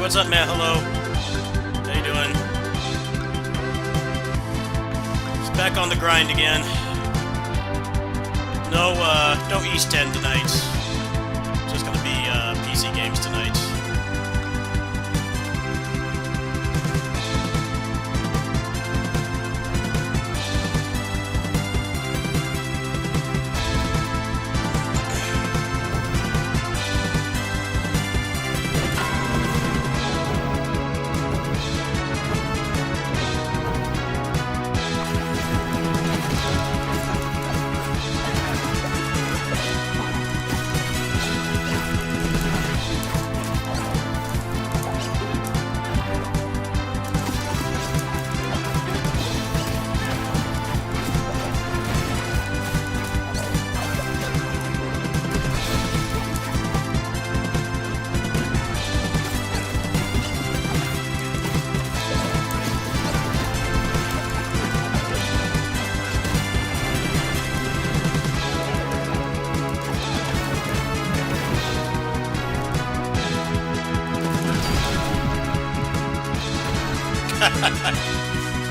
what's up, Matt? Hello. How you doing? It's back on the grind again. No East End tonight. It's just gonna be PC games tonight.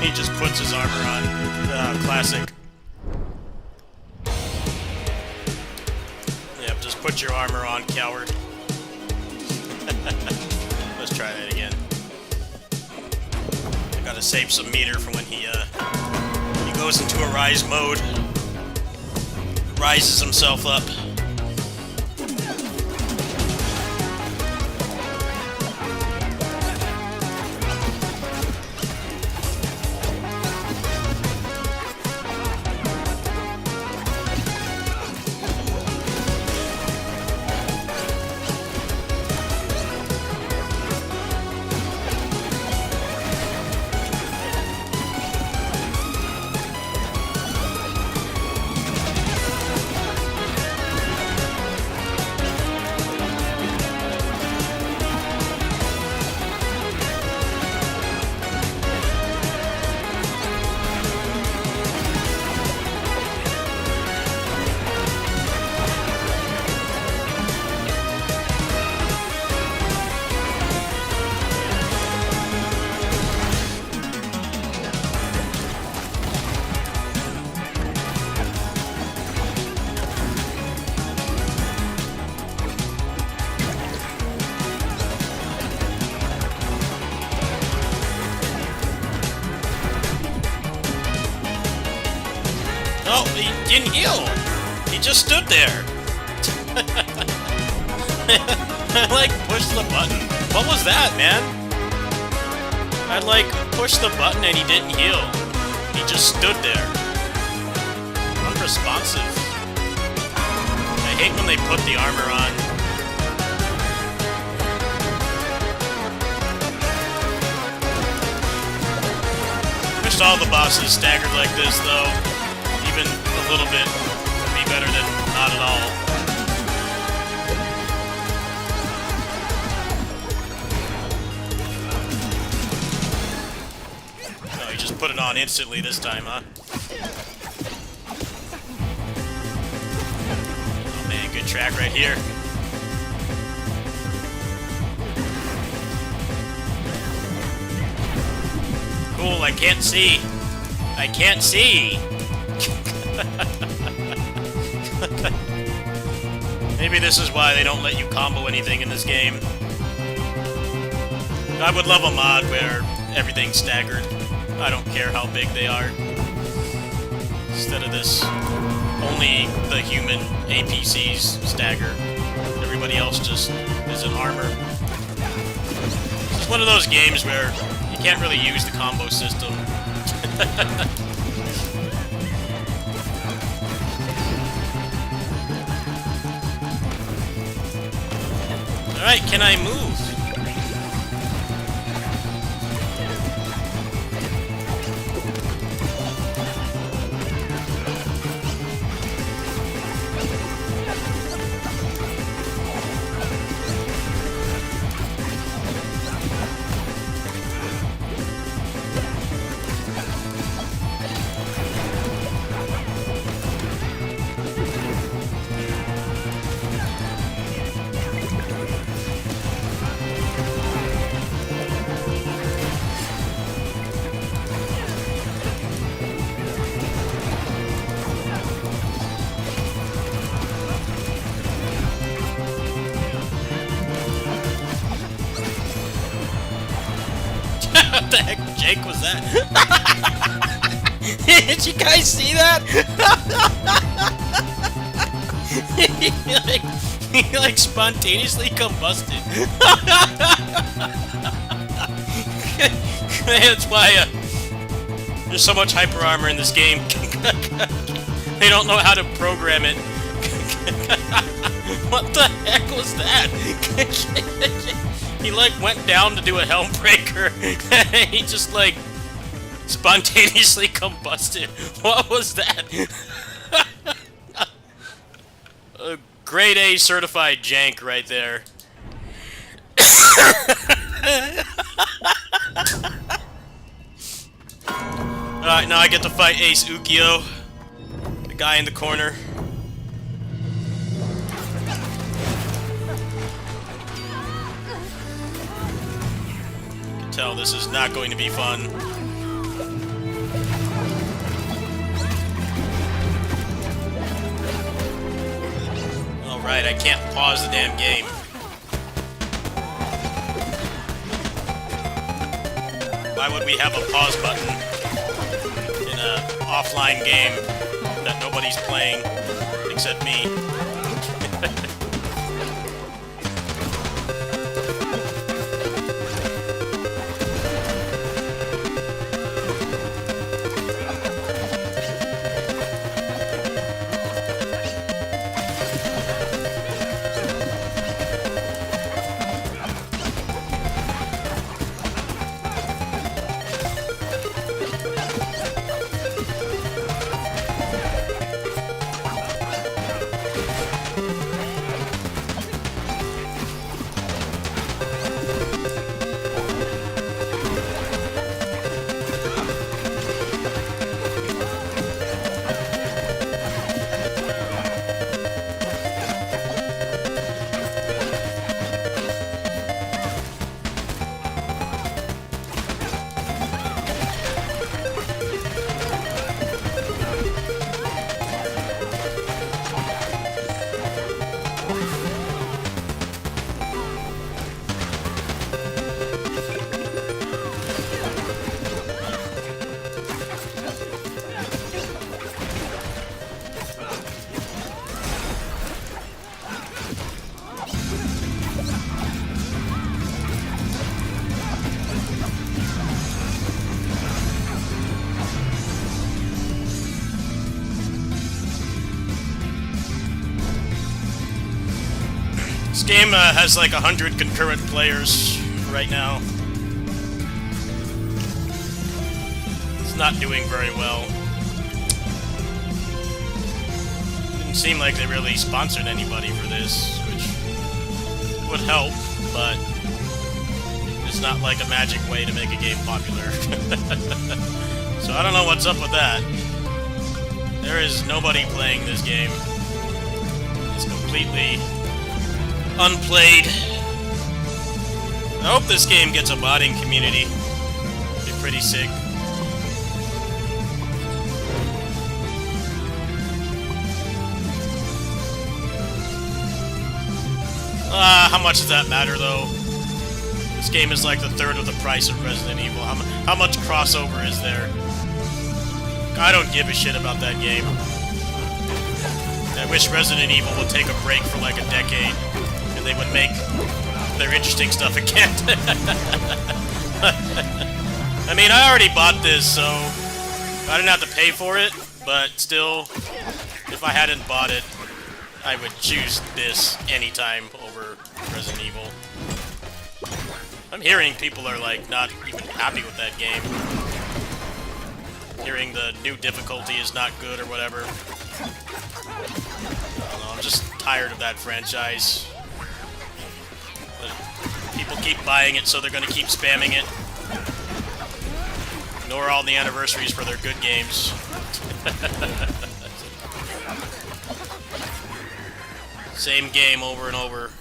He just puts his armor on. Classic. Yep, just put your armor on, coward. Let's try that again. I gotta save some meter for when he goes into a rise mode. Rises himself up. Oh, he didn't heal! He just stood there! I, like, pushed the button. What was that, man? I, like, pushed the button and he didn't heal. He just stood there. Unresponsive. I hate when they put the armor on. Wish all the bosses staggered like this, though. Even a little bit would be better than not at all. Oh, you just put it on instantly this time, huh? Oh man, good track right here. Cool, I can't see. I can't see! Maybe this is why they don't let you combo anything in this game. I would love a mod where everything's staggered. I don't care how big they are. Instead of this, only the human APCs stagger. Everybody else just is in armor. It's one of those games where you can't really use the combo system. Alright, can I move? jank was that? Did you guys see that? he like spontaneously combusted. That's why there's so much hyper armor in this game. They don't know how to program it. What the heck was that? He like went down to do a helm breaker. He just like spontaneously combusted. What was that? A grade A certified jank right there. Alright, now I get to fight Ace Ukyo, the guy in the corner. You can tell this is not going to be fun. Alright, I can't pause the damn game. Why would we have a pause button in an offline game that nobody's playing except me? This game has like 100 concurrent players right now. It's not doing very well. Didn't seem like they really sponsored anybody for this, which would help, but it's not like a magic way to make a game popular. So I don't know what's up with that. There is nobody playing this game. It's completely unplayed. I hope this game gets a modding community. It'd be pretty sick. How much does that matter, though? This game is like the third of the price of Resident Evil. How much crossover is there? I don't give a shit about that game. I wish Resident Evil would take a break for like a decade, and they would make their interesting stuff again. I mean, I already bought this, so I didn't have to pay for it, but still, if I hadn't bought it, I would choose this anytime over Resident Evil. I'm hearing people are like not even happy with that game. Hearing the new difficulty is not good or whatever. I don't know, I'm just tired of that franchise. But people keep buying it, so they're gonna keep spamming it. Ignore all the anniversaries for their good games. Same game over and over.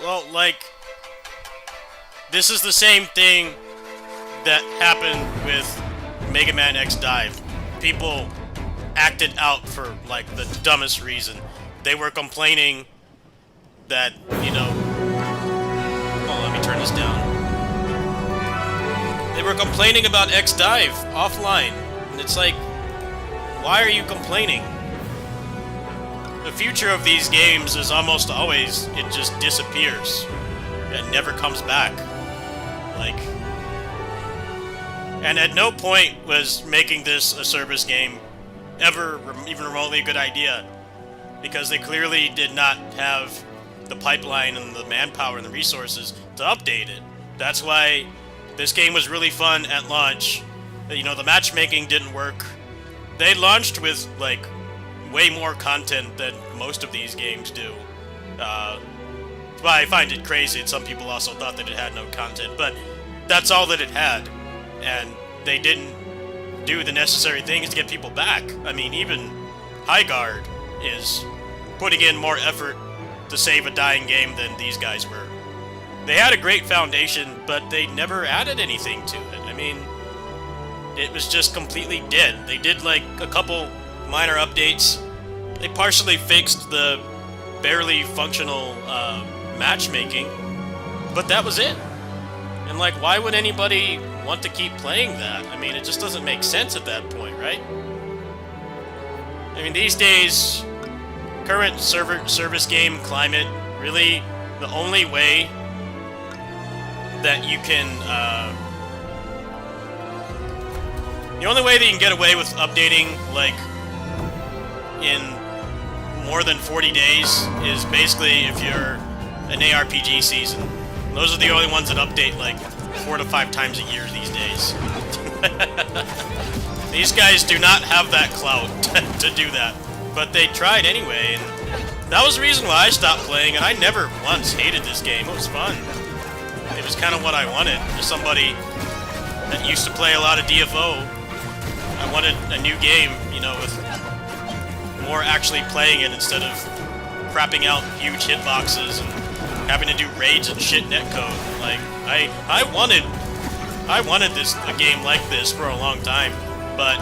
Well, like, this is the same thing that happened with Mega Man X Dive. People acted out for, like, the dumbest reason. They were complaining that, you know... Oh, let me turn this down. They were complaining about X Dive offline. And it's like, why are you complaining? The future of these games is almost always, it just disappears. It never comes back. Like... And at no point was making this a service game ever even remotely a good idea. Because they clearly did not have the pipeline and the manpower and the resources to update it. That's why this game was really fun at launch. You know, the matchmaking didn't work. They launched with, like, way more content than most of these games do. But I find it crazy, and some people also thought that it had no content, but that's all that it had. And they didn't do the necessary things to get people back. I mean, even Highguard is putting in more effort to save a dying game than these guys were. They had a great foundation, but they never added anything to it. I mean, it was just completely dead. They did, like, a couple minor updates. They partially fixed the barely functional matchmaking, but that was it. And, like, why would anybody want to keep playing that? I mean, it just doesn't make sense at that point, right? I mean, these days, current service game climate, really, the only way that you can, the only way that you can get away with updating, like, in more than 40 days is basically if you're an ARPG season. And those are the only ones that update, like, 4 to 5 times a year these days. These guys do not have that clout to do that. But they tried anyway, and that was the reason why I stopped playing, and I never once hated this game. It was fun. It was kind of what I wanted. As somebody that used to play a lot of DFO, I wanted a new game, you know, with more actually playing it instead of crapping out huge hitboxes and having to do raids and shit netcode. Like, I wanted a game like this for a long time, but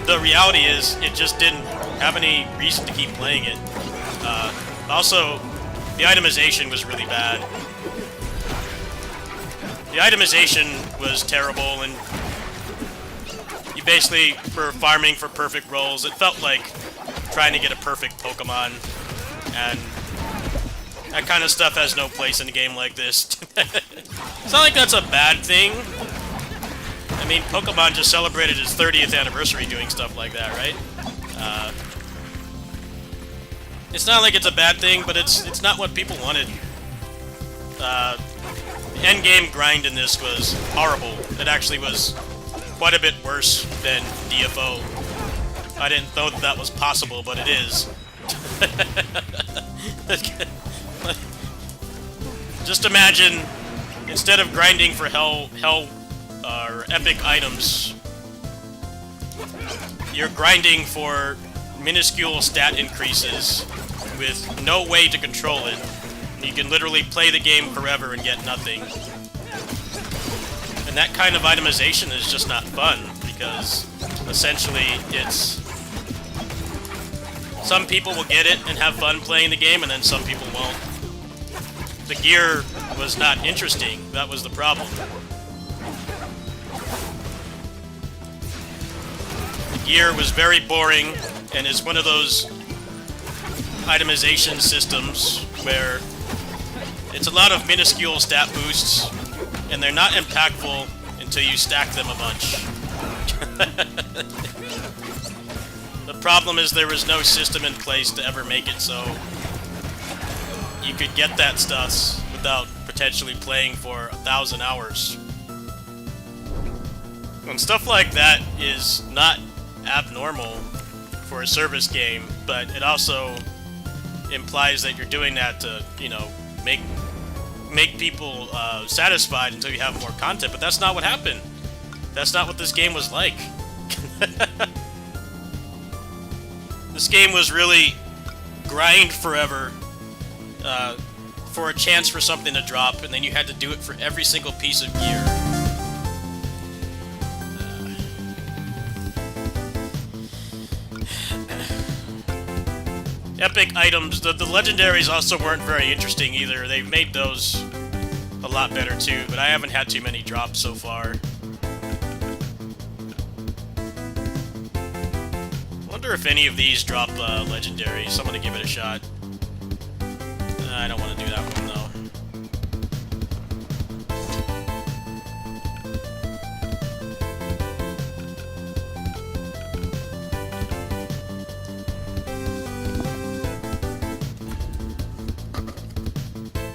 the reality is it just didn't have any reason to keep playing it. Also, the itemization was really bad. The itemization was terrible, and you basically were farming for perfect rolls. It felt like trying to get a perfect Pokemon, and that kind of stuff has no place in a game like this. It's not like that's a bad thing. I mean, Pokemon just celebrated its 30th anniversary doing stuff like that, right? It's not like it's a bad thing, but it's not what people wanted. The endgame grind in this was horrible. It actually was quite a bit worse than DFO. I didn't know that was possible, but it is. Just imagine, instead of grinding for hell or epic items, you're grinding for minuscule stat increases with no way to control it. You can literally play the game forever and get nothing. And that kind of itemization is just not fun, because essentially it's... Some people will get it and have fun playing the game, and then some people won't. The gear was not interesting. That was the problem. The gear was very boring, and is one of those itemization systems where it's a lot of minuscule stat boosts, and they're not impactful until you stack them a bunch. The problem is there was no system in place to ever make it so you could get that stuff without potentially playing for 1,000 hours. And stuff like that is not abnormal for a service game, but it also implies that you're doing that to, you know, make people satisfied until you have more content, but that's not what happened. That's not what this game was like. This game was really grind forever for a chance for something to drop, and then you had to do it for every single piece of gear. Epic items. The legendaries also weren't very interesting either. They've made those a lot better too, but I haven't had too many drops so far. Wonder if any of these drop legendaries. I'm gonna give it a shot. I don't want to do that one though.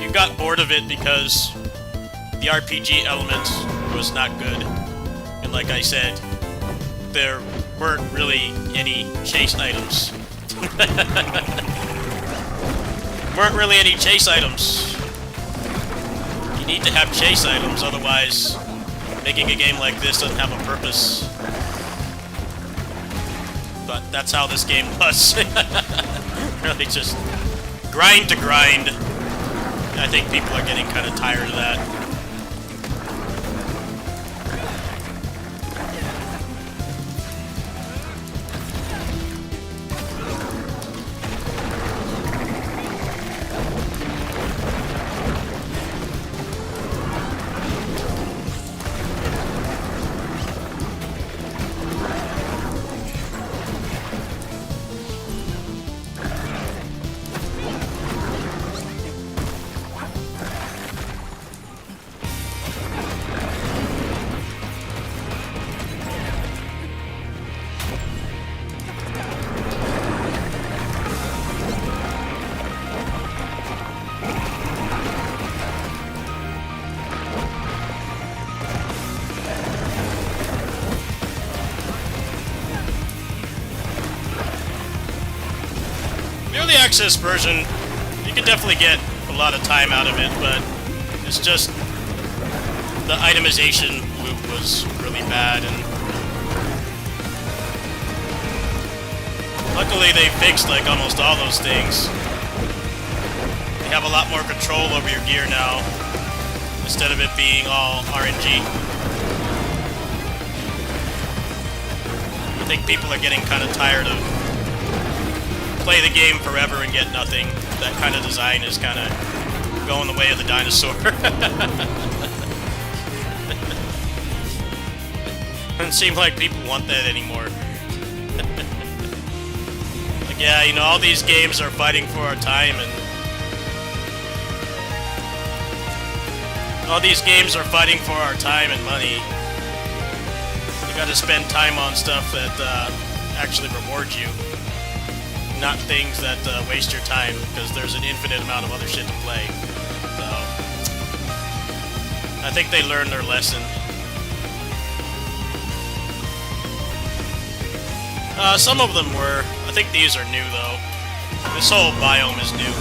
You got bored of it because the RPG element was not good, and like I said, there weren't really any chase items. Weren't really any chase items. You need to have chase items, otherwise making a game like this doesn't have a purpose. But that's how this game was. Really just grind to grind. I think people are getting kind of tired of that. The early access version, you can definitely get a lot of time out of it, but it's just the itemization loop was really bad, and luckily they fixed like almost all those things. You have a lot more control over your gear now, instead of it being all RNG. I think people are getting kind of tired of play the game forever and get nothing. That kind of design is kind of going the way of the dinosaur. Doesn't seem like people want that anymore. Like, yeah, you know, all these games are fighting for our time, and all these games are fighting for our time and money. You gotta spend time on stuff that actually rewards you. Not things that waste your time, because there's an infinite amount of other shit to play. So, I think they learned their lesson. Some of them were. I think these are new, though. This whole biome is new.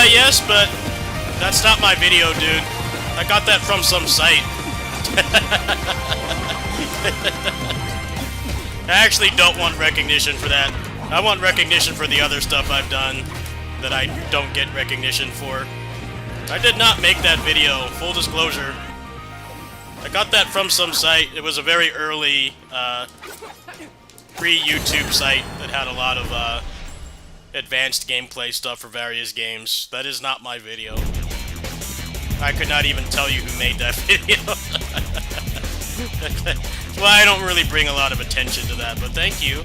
Yes, but that's not my video, dude. I got that from some site. I actually don't want recognition for that. I want recognition for the other stuff I've done that I don't get recognition for. I did not make that video, full disclosure. I got that from some site. It was a very early, pre-YouTube site that had a lot of, advanced gameplay stuff for various games. That is not my video. I could not even tell you who made that video. Well, I don't really bring a lot of attention to that, but thank you.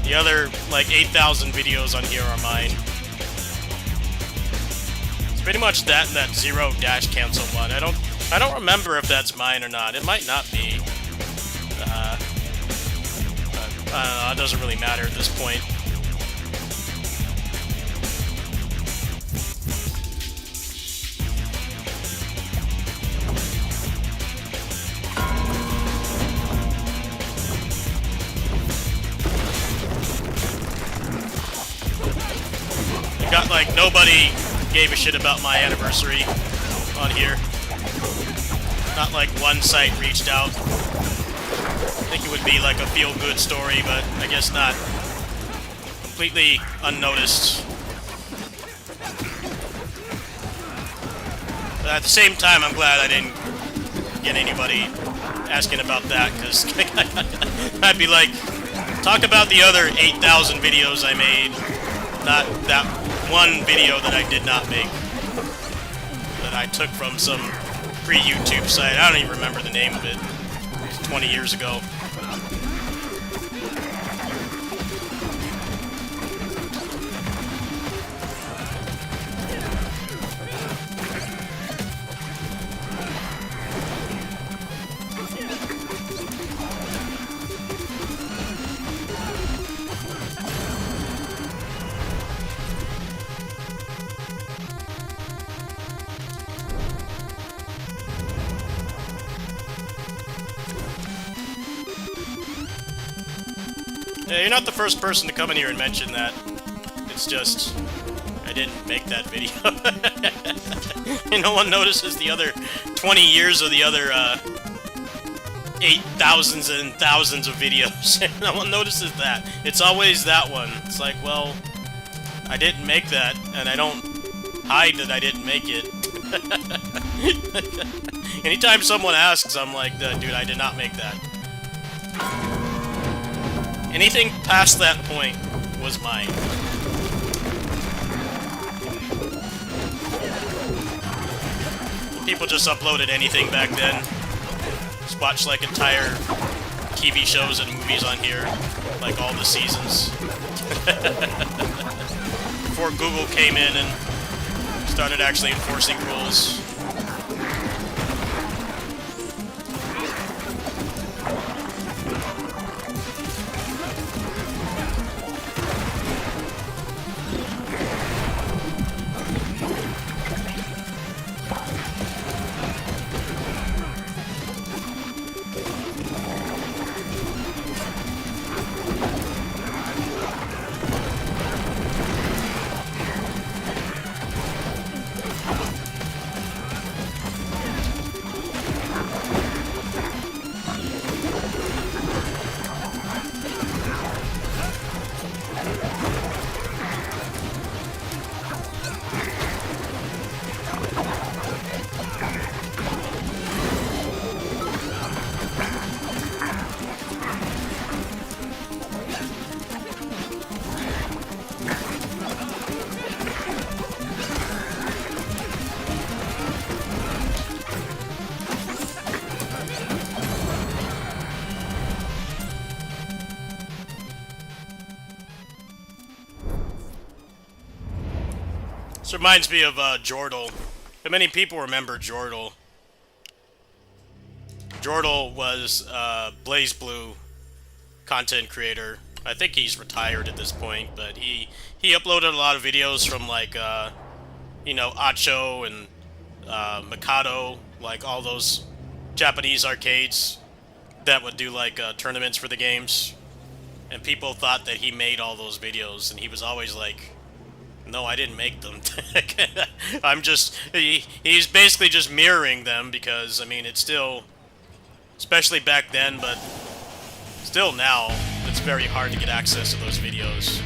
The other, like, 8,000 videos on here are mine. It's pretty much that and that zero dash cancel one. I don't remember if that's mine or not. It might not be. But, I don't know, it doesn't really matter at this point. Got like nobody gave a shit about my anniversary on here. Not like one site reached out. I think it would be like a feel-good story, but I guess not. Completely unnoticed. But at the same time, I'm glad I didn't get anybody asking about that, because I'd be like, talk about the other 8,000 videos I made, not that one video that I did not make, that I took from some pre-YouTube site. I don't even remember the name of it. It was 20 years ago. Yeah, you're not the first person to come in here and mention that. It's just, I didn't make that video. And no one notices the other 20 years of the other 8,000s and thousands of videos. No one notices that. It's always that one. It's like, well, I didn't make that, and I don't hide that I didn't make it. Anytime someone asks, I'm like, dude, I did not make that. Anything past that point was mine. People just uploaded anything back then. Just watched like entire TV shows and movies on here, like all the seasons. Before Google came in and started actually enforcing rules. This reminds me of Jordal. But many people remember Jordal. Jordal was BlazBlue content creator. I think he's retired at this point, but he uploaded a lot of videos from like you know, Acho and Mikado, like all those Japanese arcades that would do like tournaments for the games. And people thought that he made all those videos, and he was always like, no, I didn't make them. I'm just... He's basically just mirroring them because, I mean, it's still... Especially back then, but still now, it's very hard to get access to those videos.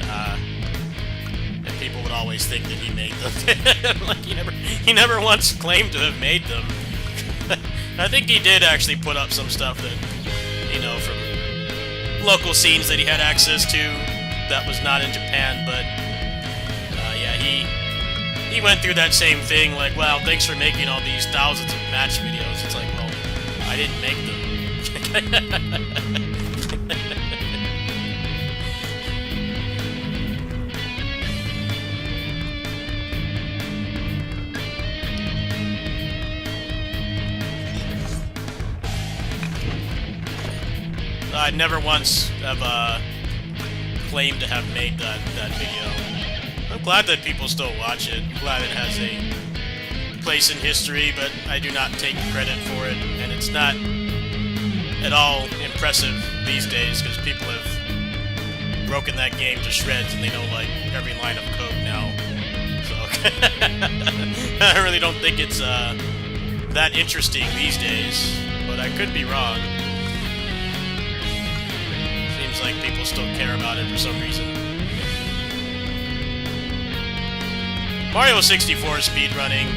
And people would always think that he made them. Like, he never once claimed to have made them. I think he did actually put up some stuff that, you know, from local scenes that he had access to, that was not in Japan, but yeah, he went through that same thing, like, wow, thanks for making all these thousands of match videos. It's like, well, I didn't make them. I never once have claimed to have made that video. I'm glad that people still watch it. I'm glad it has a place in history, but I do not take credit for it, and it's not at all impressive these days because people have broken that game to shreds and they know like every line of code now. So I really don't think it's that interesting these days, but I could be wrong. Seems like people still care about it for some reason. Mario 64 speedrunning,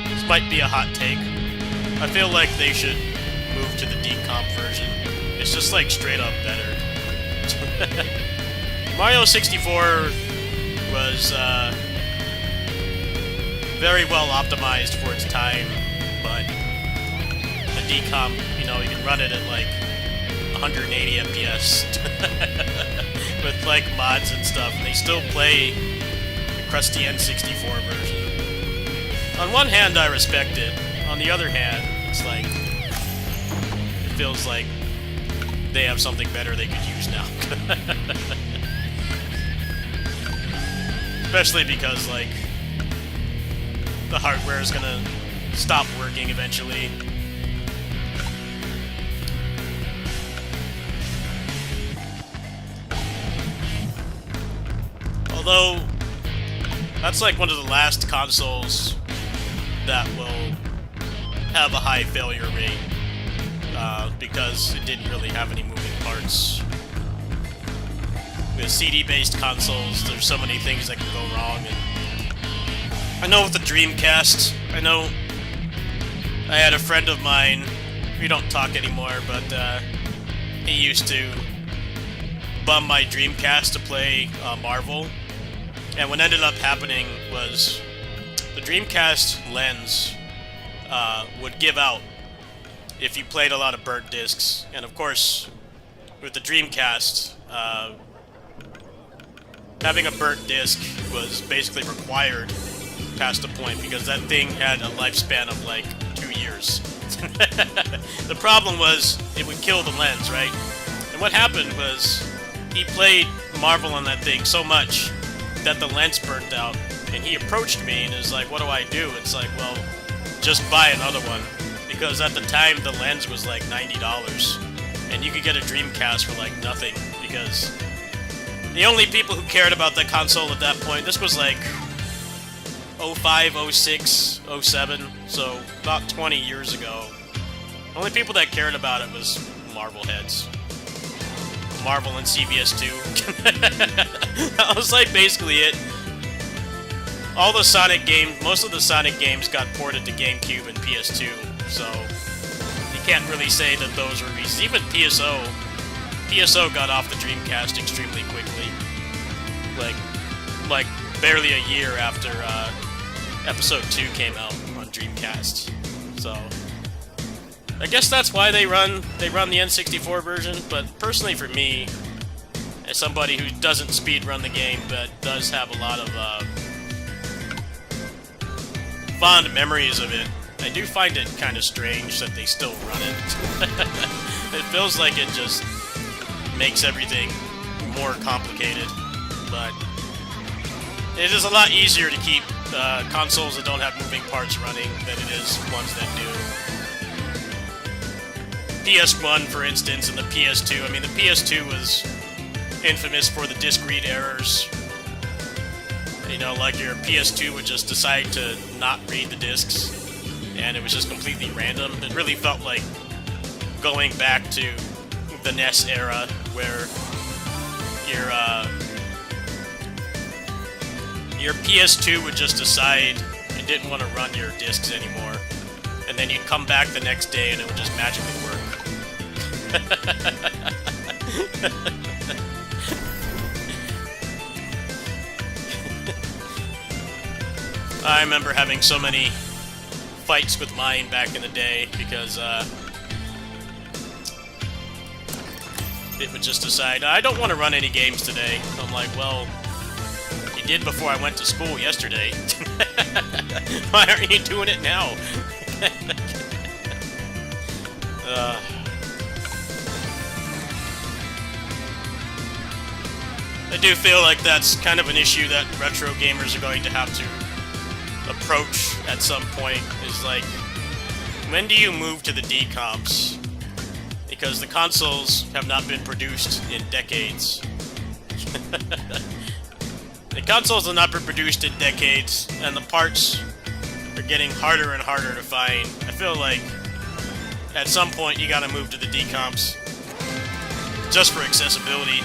this might be a hot take. I feel like they should move to the decomp version. It's just like straight up better. Mario 64 was very well optimized for its time, but the decomp, you know, you can run it at like 180 FPS with like mods and stuff, and they still play the crusty N64 version. On one hand, I respect it. On the other hand, it's like it feels like they have something better they could use now. Especially because like the hardware is gonna stop working eventually. Although, that's like one of the last consoles that will have a high failure rate, because it didn't really have any moving parts. With CD-based consoles, there's so many things that can go wrong, and I know with the Dreamcast, I know I had a friend of mine, we don't talk anymore, but he used to bum my Dreamcast to play Marvel. And what ended up happening was the Dreamcast lens would give out if you played a lot of burnt discs. And of course, with the Dreamcast, having a burnt disc was basically required past a point because that thing had a lifespan of like 2 years. The problem was it would kill the lens, right? And what happened was he played Marvel on that thing so much that the lens burnt out, and he approached me and is like, what do I do? It's like, well, just buy another one, because at the time the lens was like $90 and you could get a Dreamcast for like nothing, because the only people who cared about the console at that point, this was like 05, 06, 07, so about 20 years ago, the only people that cared about it was Marvel heads. Marvel and CVS2. That was like basically it. All the Sonic games, most of the Sonic games got ported to GameCube and PS2, so you can't really say that those were reasons. Even PSO got off the Dreamcast extremely quickly. Like barely a year after Episode 2 came out on Dreamcast. So I guess that's why they run the N64 version, but personally for me, as somebody who doesn't speedrun the game but does have a lot of fond memories of it, I do find it kind of strange that they still run it. It feels like it just makes everything more complicated, but it is a lot easier to keep consoles that don't have moving parts running than it is ones that do. PS1, for instance, and the PS2. I mean, the PS2 was infamous for the disc read errors. You know, like your PS2 would just decide to not read the discs, and it was just completely random. It really felt like going back to the NES era, where your PS2 would just decide it didn't want to run your discs anymore, and then you'd come back the next day and it would just magically work. I remember having so many fights with mine back in the day because it would just decide, I don't want to run any games today. I'm like, well, you did before I went to school yesterday. Why aren't you doing it now? I do feel like that's kind of an issue that retro gamers are going to have to approach at some point, is like, when do you move to the decomps? Because the consoles have not been produced in decades. The consoles have not been produced in decades, and the parts are getting harder and harder to find. I feel like at some point you gotta move to the decomps, just for accessibility.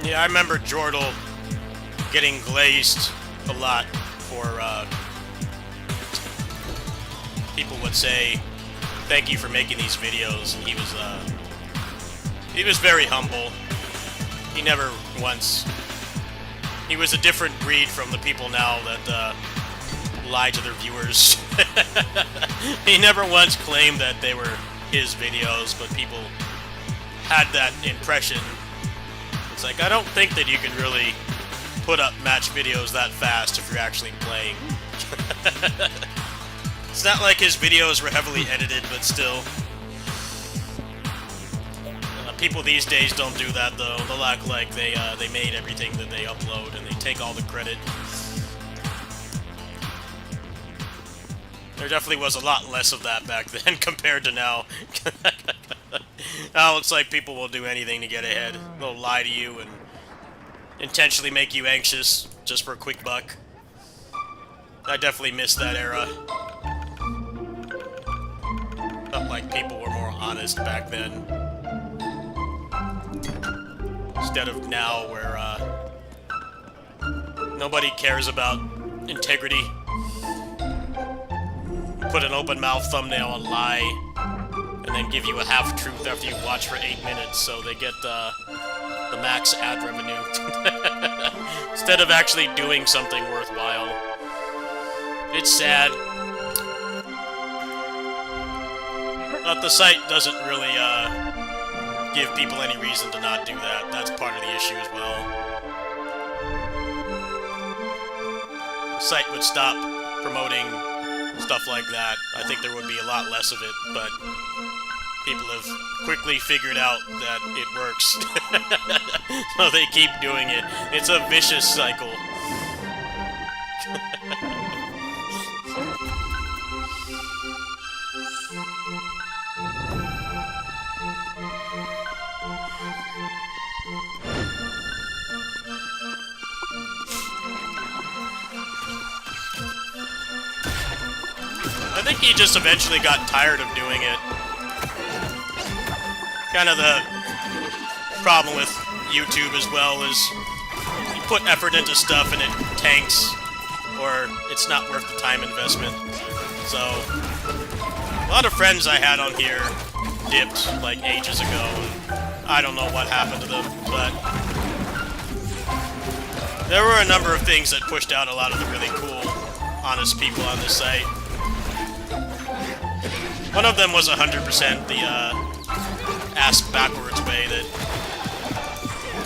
Yeah, I remember Jordal getting glazed a lot for, people would say, thank you for making these videos, and he was very humble. He never once... He was a different breed from the people now that, lie to their viewers. He never once claimed that they were his videos, but people had that impression. It's like, I don't think that you can really put up match videos that fast if you're actually playing. It's not like his videos were heavily edited, but still. People these days don't do that, though. They'll act like they made everything that they upload, and they take all the credit. There definitely was a lot less of that back then compared to now. Now it's like people will do anything to get ahead. They'll lie to you and intentionally make you anxious just for a quick buck. I definitely miss that era. Felt like people were more honest back then. Instead of now where nobody cares about integrity. Put an open mouth thumbnail and lie, and then give you a half-truth after you watch for 8 minutes, so they get the max ad revenue. Instead of actually doing something worthwhile. It's sad. But the site doesn't really give people any reason to not do that. That's part of the issue as well. The site would stop promoting stuff like that. I think there would be a lot less of it, but people have quickly figured out that it works. So they keep doing it. It's a vicious cycle. think he just eventually got tired of doing it. Kind of the problem with YouTube as well is you put effort into stuff and it tanks, or it's not worth the time investment. So, a lot of friends I had on here dipped like ages ago, and I don't know what happened to them, but there were a number of things that pushed out a lot of the really cool, honest people on this site. One of them was 100% the ask backwards way that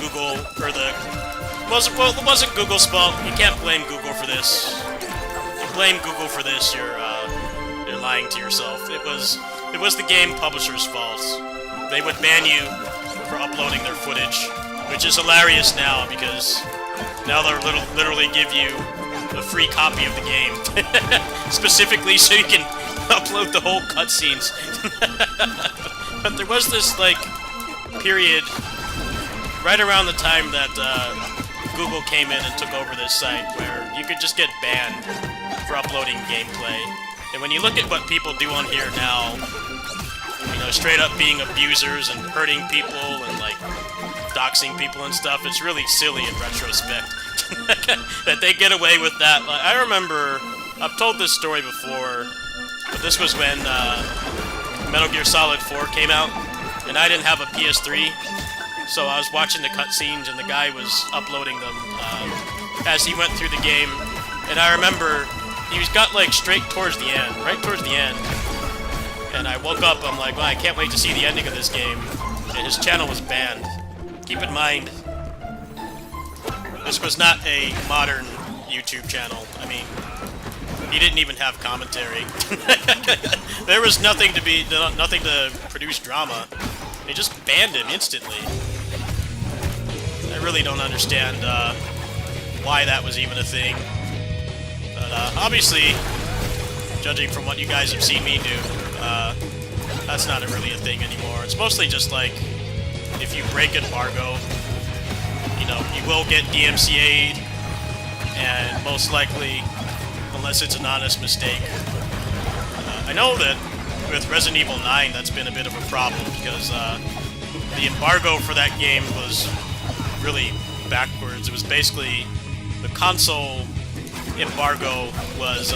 Google, or it wasn't Google's fault. You can't blame Google for this. If you blame Google for this, you're lying to yourself. It was the game publisher's fault. They would ban you for uploading their footage, which is hilarious now because now they'll literally give you a free copy of the game, specifically so you can upload the whole cutscenes. But there was this, like, period right around the time that Google came in and took over this site where you could just get banned for uploading gameplay. And when you look at what people do on here now, you know, straight up being abusers and hurting people and, like, doxing people and stuff, it's really silly in retrospect that they get away with that. Like, I remember, I've told this story before, but this was when Metal Gear Solid 4 came out, and I didn't have a PS3, so I was watching the cutscenes, and the guy was uploading them as he went through the game, and I remember he got, like, straight towards the end, right towards the end, and I woke up, I'm like, well, I can't wait to see the ending of this game, and his channel was banned. Keep in mind, this was not a modern YouTube channel. I mean, he didn't even have commentary. There was nothing to produce drama. They just banned him instantly. I really don't understand why that was even a thing. But obviously, judging from what you guys have seen me do, that's not really a thing anymore. It's mostly just like, if you break embargo, you know, you will get DMCA'd, and most likely, unless it's an honest mistake. I know that with Resident Evil 9, that's been a bit of a problem, because the embargo for that game was really backwards. It was basically, the console embargo was,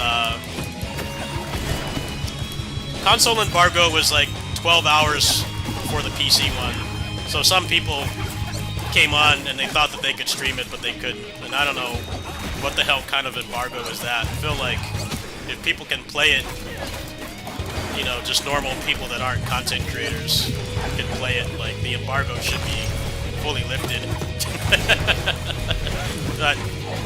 like 12 hours before the PC one. So some people came on and they thought that they could stream it, but they couldn't. And I don't know what the hell kind of embargo is that. I feel like if people can play it, you know, just normal people that aren't content creators can play it, like, the embargo should be fully lifted. But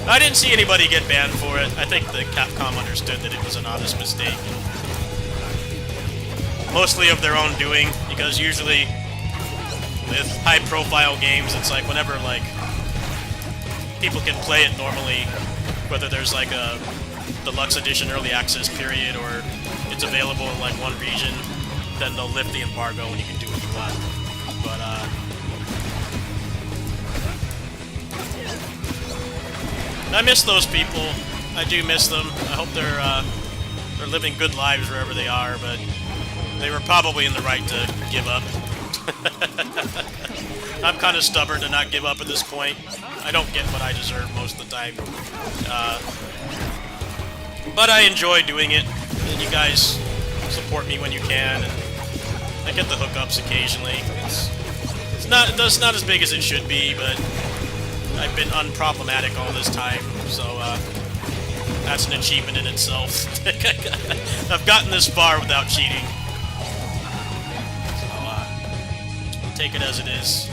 I didn't see anybody get banned for it. I think the Capcom understood that it was an honest mistake. Mostly of their own doing, because usually with high-profile games, it's like whenever, like, people can play it normally, whether there's, like, a deluxe edition early access period or it's available in, like, one region, then they'll lift the embargo and you can do what you want. But, I miss those people. I do miss them. I hope they're living good lives wherever they are, but they were probably in the right to give up. I'm kind of stubborn to not give up at this point. I don't get what I deserve most of the time. But I enjoy doing it, and you guys support me when you can, and I get the hookups occasionally. It's not as big as it should be, but I've been unproblematic all this time, so that's an achievement in itself. I've gotten this far without cheating. Take it as it is.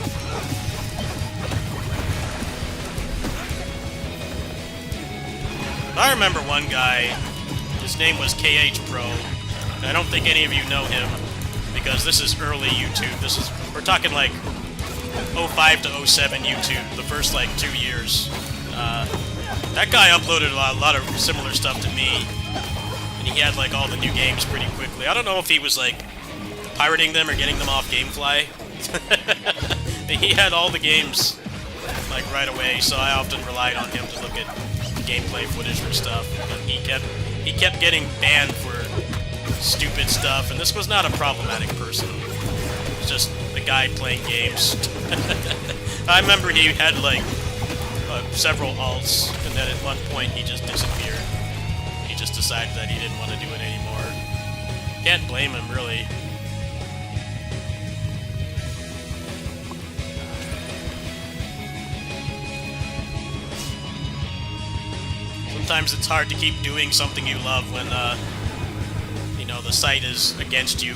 I remember one guy, his name was KH Pro, and I don't think any of you know him, because this is early YouTube. We're talking like 05 to 07 YouTube, the first like 2 years. That guy uploaded a lot of similar stuff to me, and he had like all the new games pretty quickly. I don't know if he was like pirating them or getting them off Gamefly. He had all the games like right away, so I often relied on him to look at the gameplay footage for stuff. But he kept getting banned for stupid stuff, and this was not a problematic person. It was just a guy playing games. I remember he had, like, several alts, and then at one point he just disappeared. He just decided that he didn't want to do it anymore. Can't blame him, really. Sometimes it's hard to keep doing something you love when, you know, the site is against you,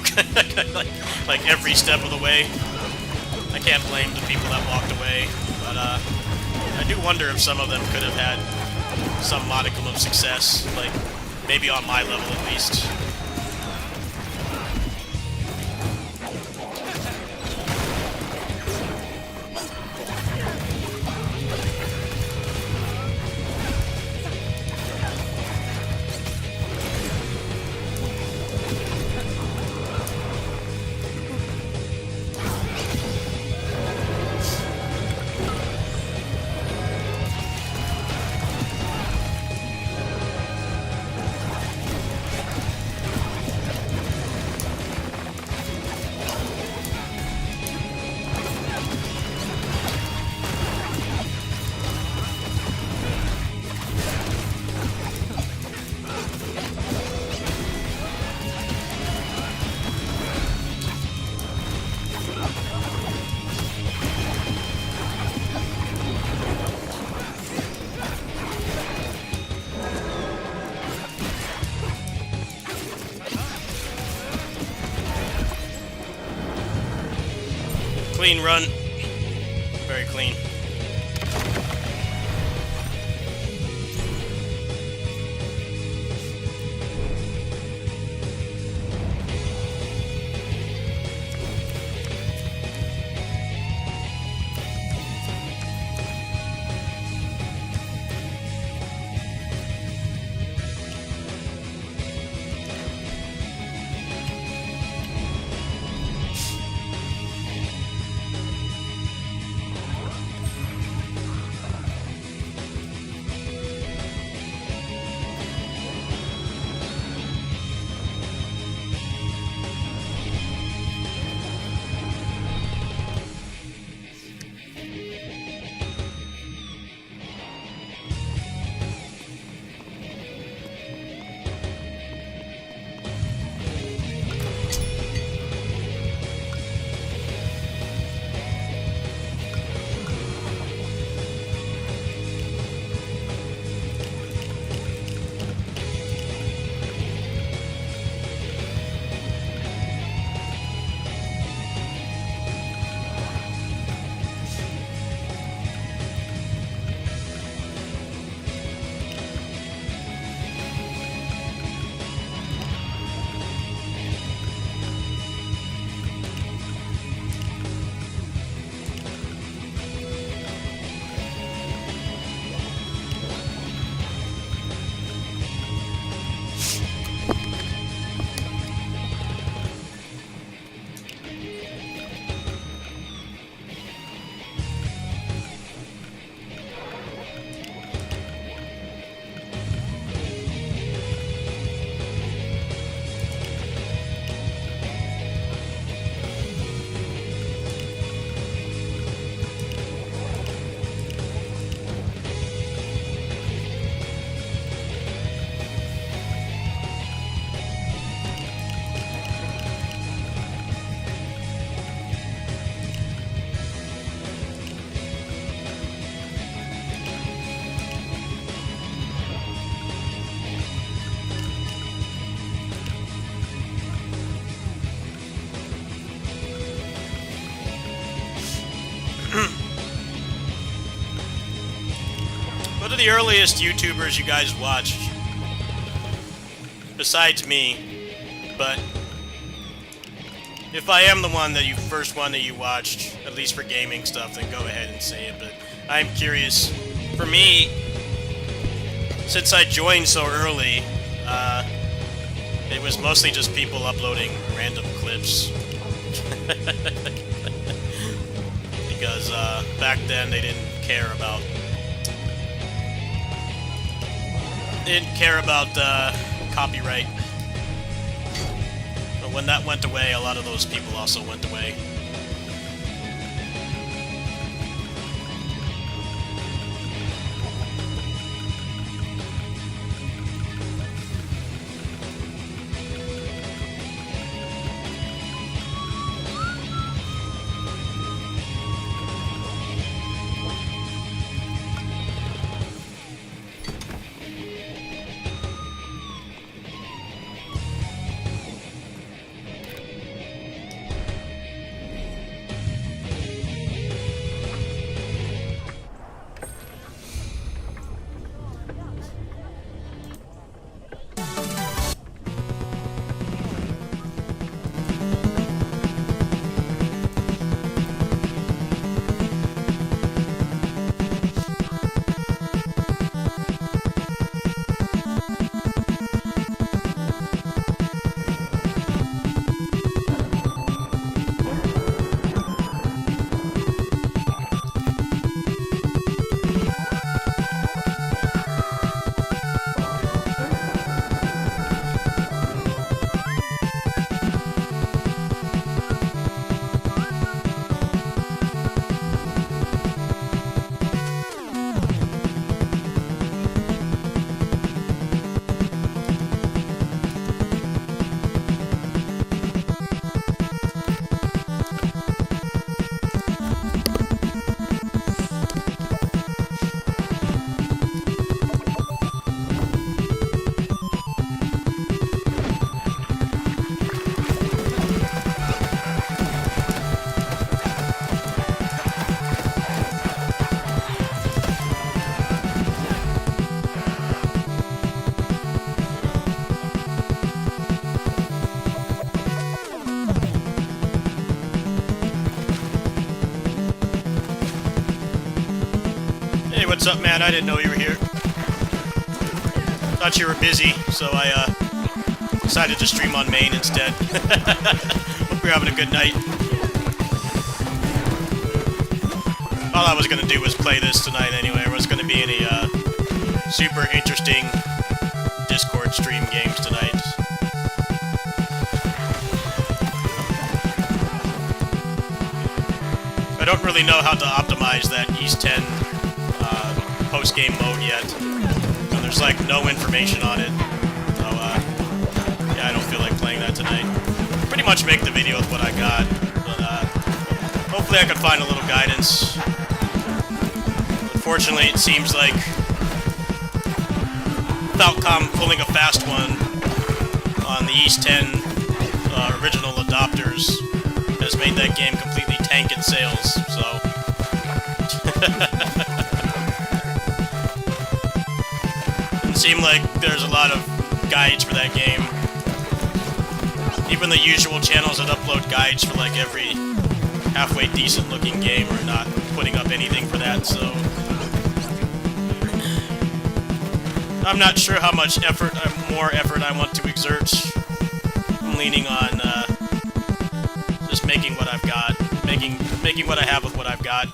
like every step of the way. I can't blame the people that walked away, but I do wonder if some of them could have had some modicum of success, like maybe on my level at least. Clean run. Very clean. What are the earliest YouTubers you guys watched? Besides me, but if I am the first one that you watched, at least for gaming stuff, then go ahead and say it, but I'm curious. For me, since I joined so early, it was mostly just people uploading random clips. Because back then they didn't care about copyright. when that went away, a lot of those people also went away. What's up, man? I didn't know you were here. Thought you were busy, so I decided to stream on main instead. Hope you're having a good night. All I was going to do was play this tonight anyway. There wasn't going to be any super interesting Discord stream games tonight. I don't really know how to optimize that East 10 post-game mode yet. So there's like no information on it. So yeah, I don't feel like playing that tonight. Pretty much make the video with what I got. But hopefully I can find a little guidance. Unfortunately, it seems like Falcom pulling a fast one on the East 10 original adopters has made that game completely tank in sales, so... It seemed like there's a lot of guides for that game. Even the usual channels that upload guides for like every halfway decent looking game are not putting up anything for that, so... I'm not sure how much more effort I want to exert. I'm leaning on just making what I've got, making what I have with what I've got.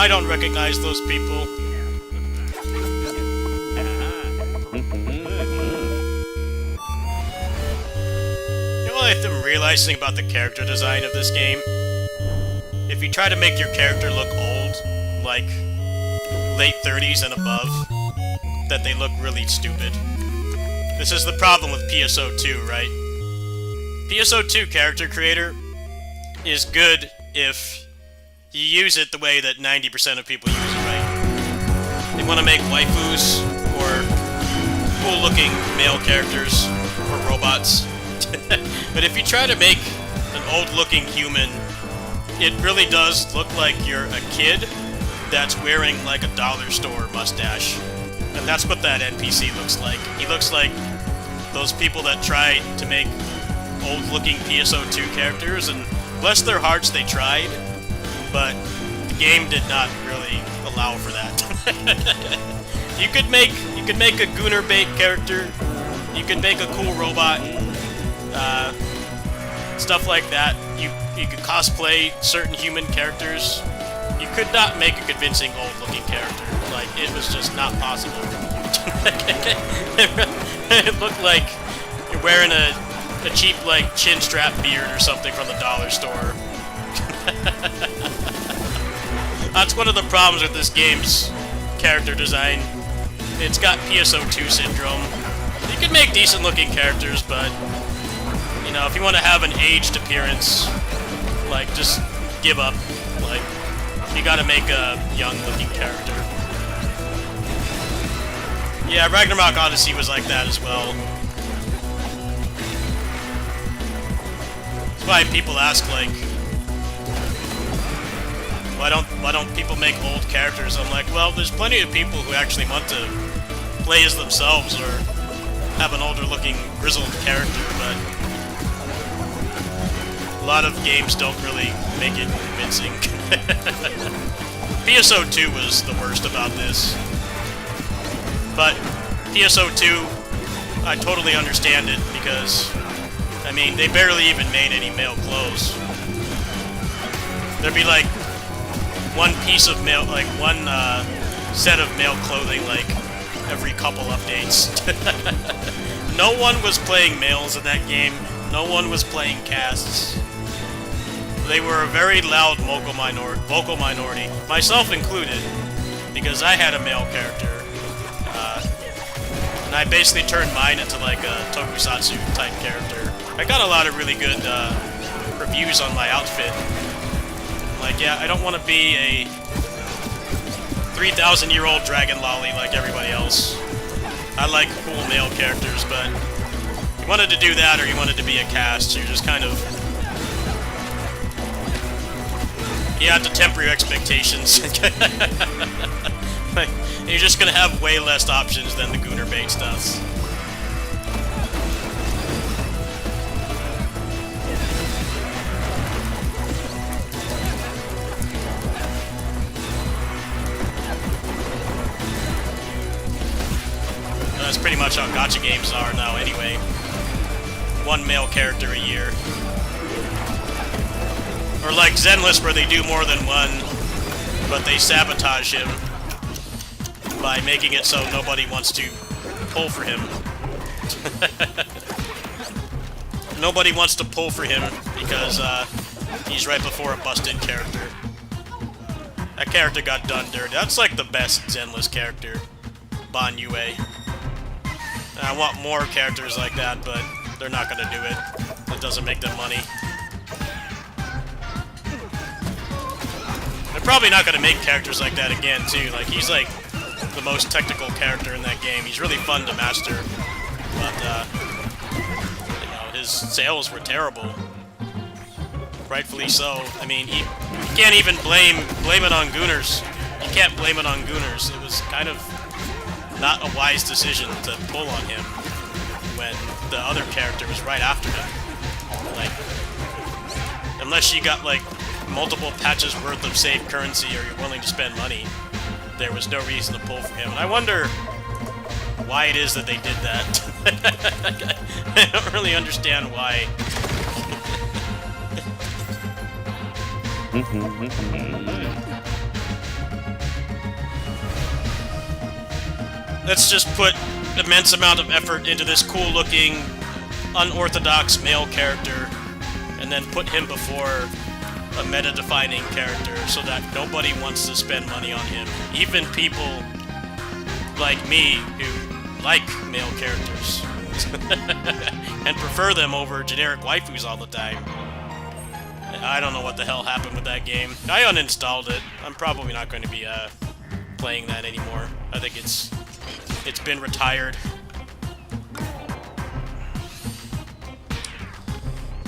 I don't recognize those people. You know what I'm realizing about the character design of this game? If you try to make your character look old, like late 30s and above, that they look really stupid. This is the problem with PSO2, right? PSO2 character creator is good if you use it the way that 90% of people use it, right? They want to make waifus or cool-looking male characters or robots. But if you try to make an old-looking human, it really does look like you're a kid that's wearing like a dollar store mustache. And that's what that NPC looks like. He looks like those people that try to make old-looking PSO2 characters, and bless their hearts, they tried, but the game did not really allow for that. You could make a Gooner Bait character, you could make a cool robot, stuff like that. You could cosplay certain human characters. You could not make a convincing old-looking character. Like, it was just not possible. It looked like you're wearing a cheap, like, chin strap beard or something from the dollar store. That's one of the problems with this game's character design. It's got PSO2 syndrome. You can make decent-looking characters, but, you know, if you want to have an aged appearance, like, just give up. Like, you gotta make a young-looking character. Yeah, Ragnarok Odyssey was like that as well. That's why people ask, like, why don't people make old characters? I'm like, well, there's plenty of people who actually want to play as themselves or have an older-looking, grizzled character, but a lot of games don't really make it convincing. PSO2 was the worst about this. But PSO2, I totally understand it because, I mean, they barely even made any male clothes. There'd be like one piece of male, like one set of male clothing, like every couple updates. No one was playing males in that game. No one was playing casts. They were a very loud vocal minority, myself included, because I had a male character. And I basically turned mine into like a tokusatsu type character. I got a lot of really good reviews on my outfit. Like, yeah, I don't want to be a 3,000-year-old dragon lolly like everybody else. I like cool male characters, but you wanted to do that or you wanted to be a cast, so you're just kind of... You have to temper your expectations. Like, you're just gonna have way less options than the Gooner Bait stuff. That's pretty much how gacha games are now anyway. One male character a year. Or like Zenless, where they do more than one, but they sabotage him by making it so nobody wants to pull for him. Nobody wants to pull for him because he's right before a busted character. That character got done dirty. That's like the best Zenless character, Ban Yue. And I want more characters like that, but they're not gonna do it. It doesn't make them money. They're probably not gonna make characters like that again, too. Like, he's like the most technical character in that game. He's really fun to master, but you know, his sales were terrible. Rightfully so. I mean, you can't even blame it on Gooners. You can't blame it on Gooners. It was kind of not a wise decision to pull on him when the other character was right after him. Like, unless you got like multiple patches worth of saved currency or you're willing to spend money, there was no reason to pull for him. And I wonder why it is that they did that. I don't really understand why. let's just put immense amount of effort into this cool-looking, unorthodox male character, and then put him before a meta-defining character so that nobody wants to spend money on him. Even people like me who like male characters and prefer them over generic waifus all the time. I don't know what the hell happened with that game. I uninstalled it. I'm probably not going to be playing that anymore. I think it's been retired.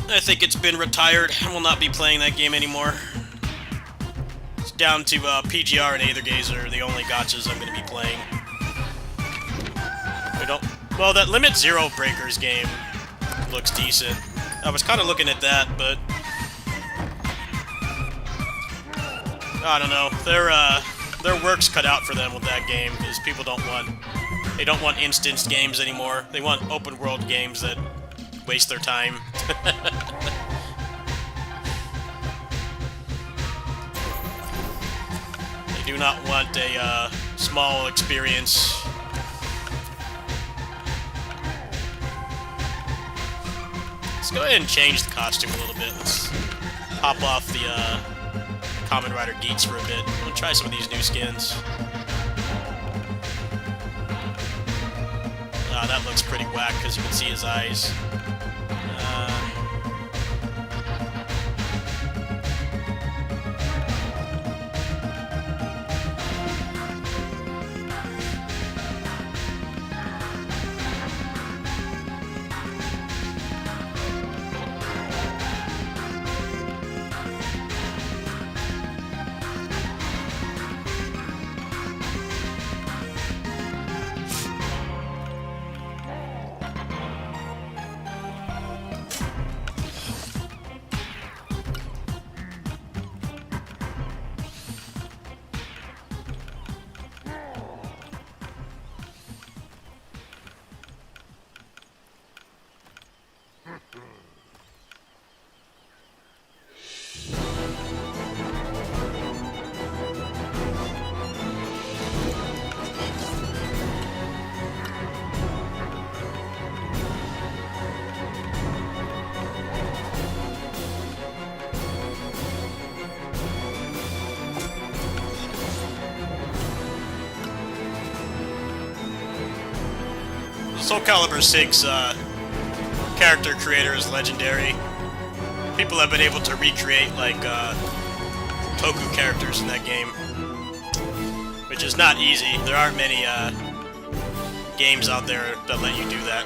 I think it's been retired. I will not be playing that game anymore. It's down to PGR and Aethergazer are the only gachas I'm going to be playing. Well, that Limit Zero Breakers game looks decent. I was kind of looking at that, but I don't know. Their work's cut out for them with that game because people don't want instanced games anymore. They want open world games that waste their time. They do not want a small experience. Let's go ahead and change the costume a little bit. Let's hop off the Kamen Rider Geats for a bit. I'm gonna try some of these new skins. That looks pretty whack because you can see his eyes. Soul Calibur 6 character creator is legendary. People have been able to recreate like Toku characters in that game, which is not easy. There aren't many games out there that let you do that.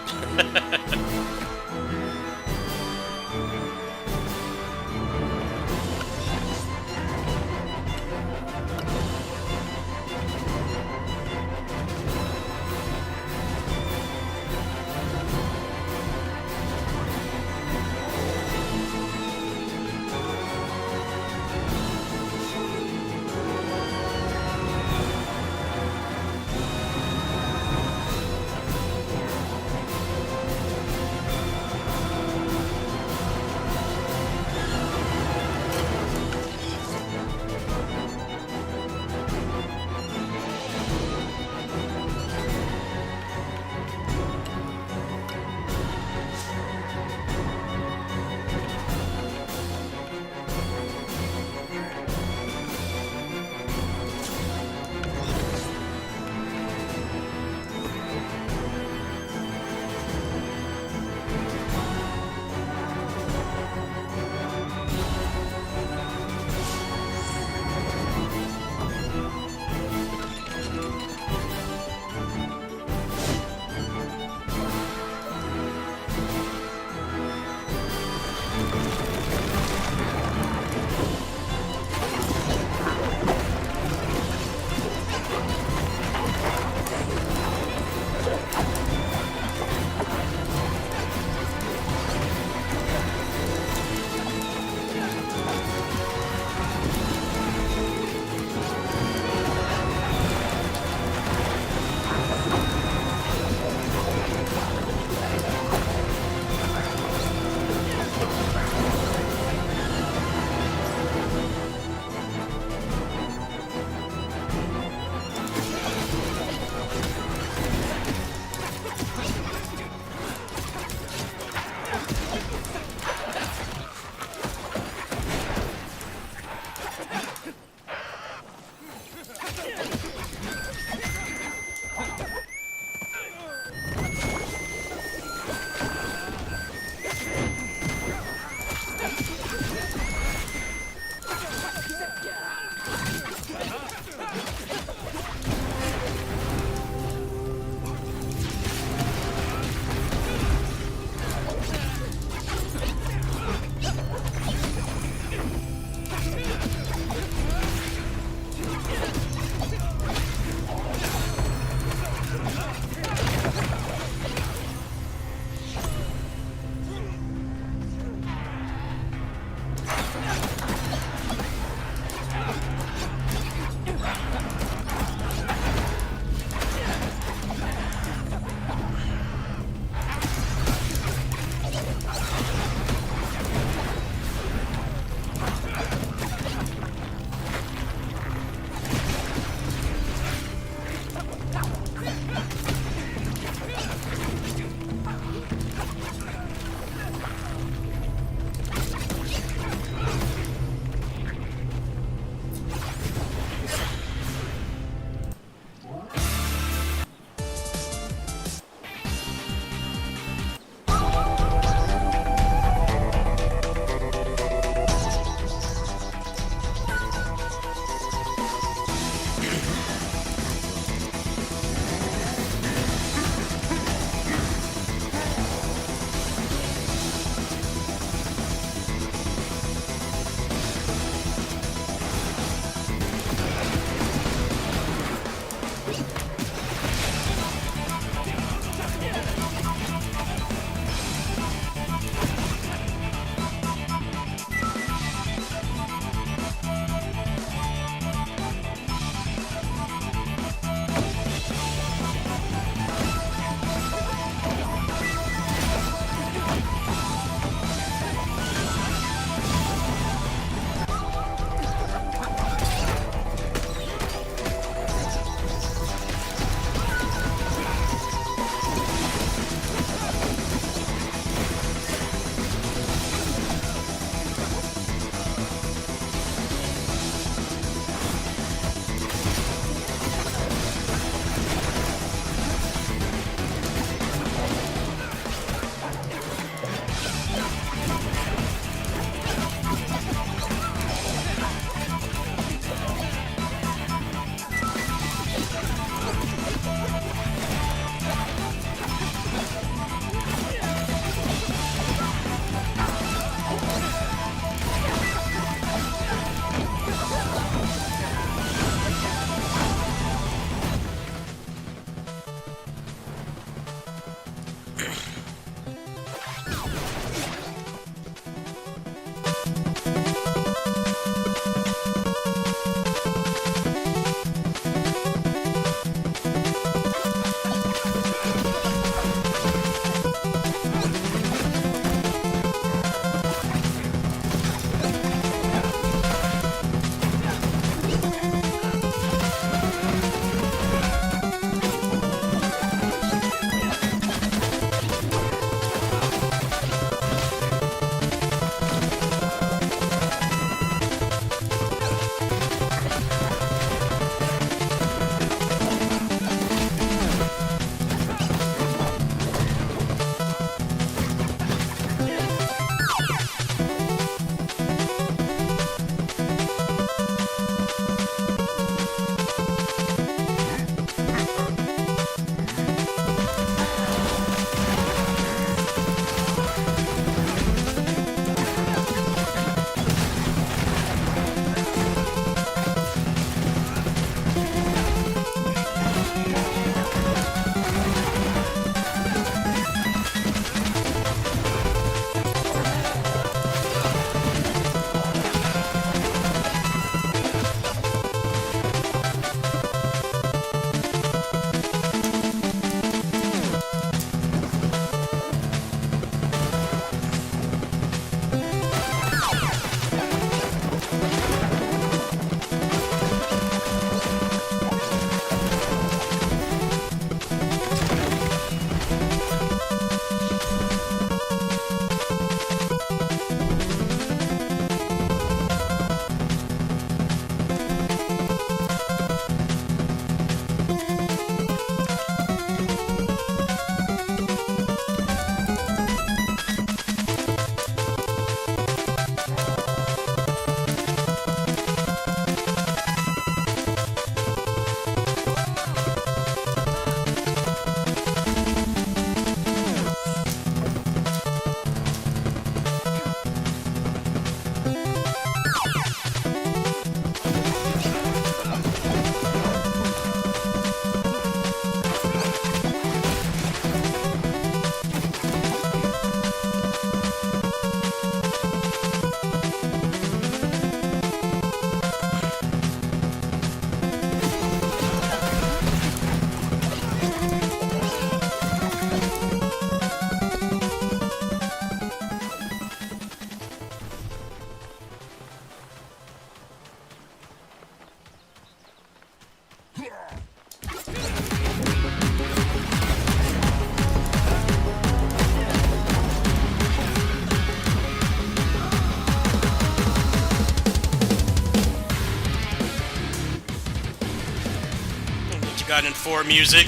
Island 4 music.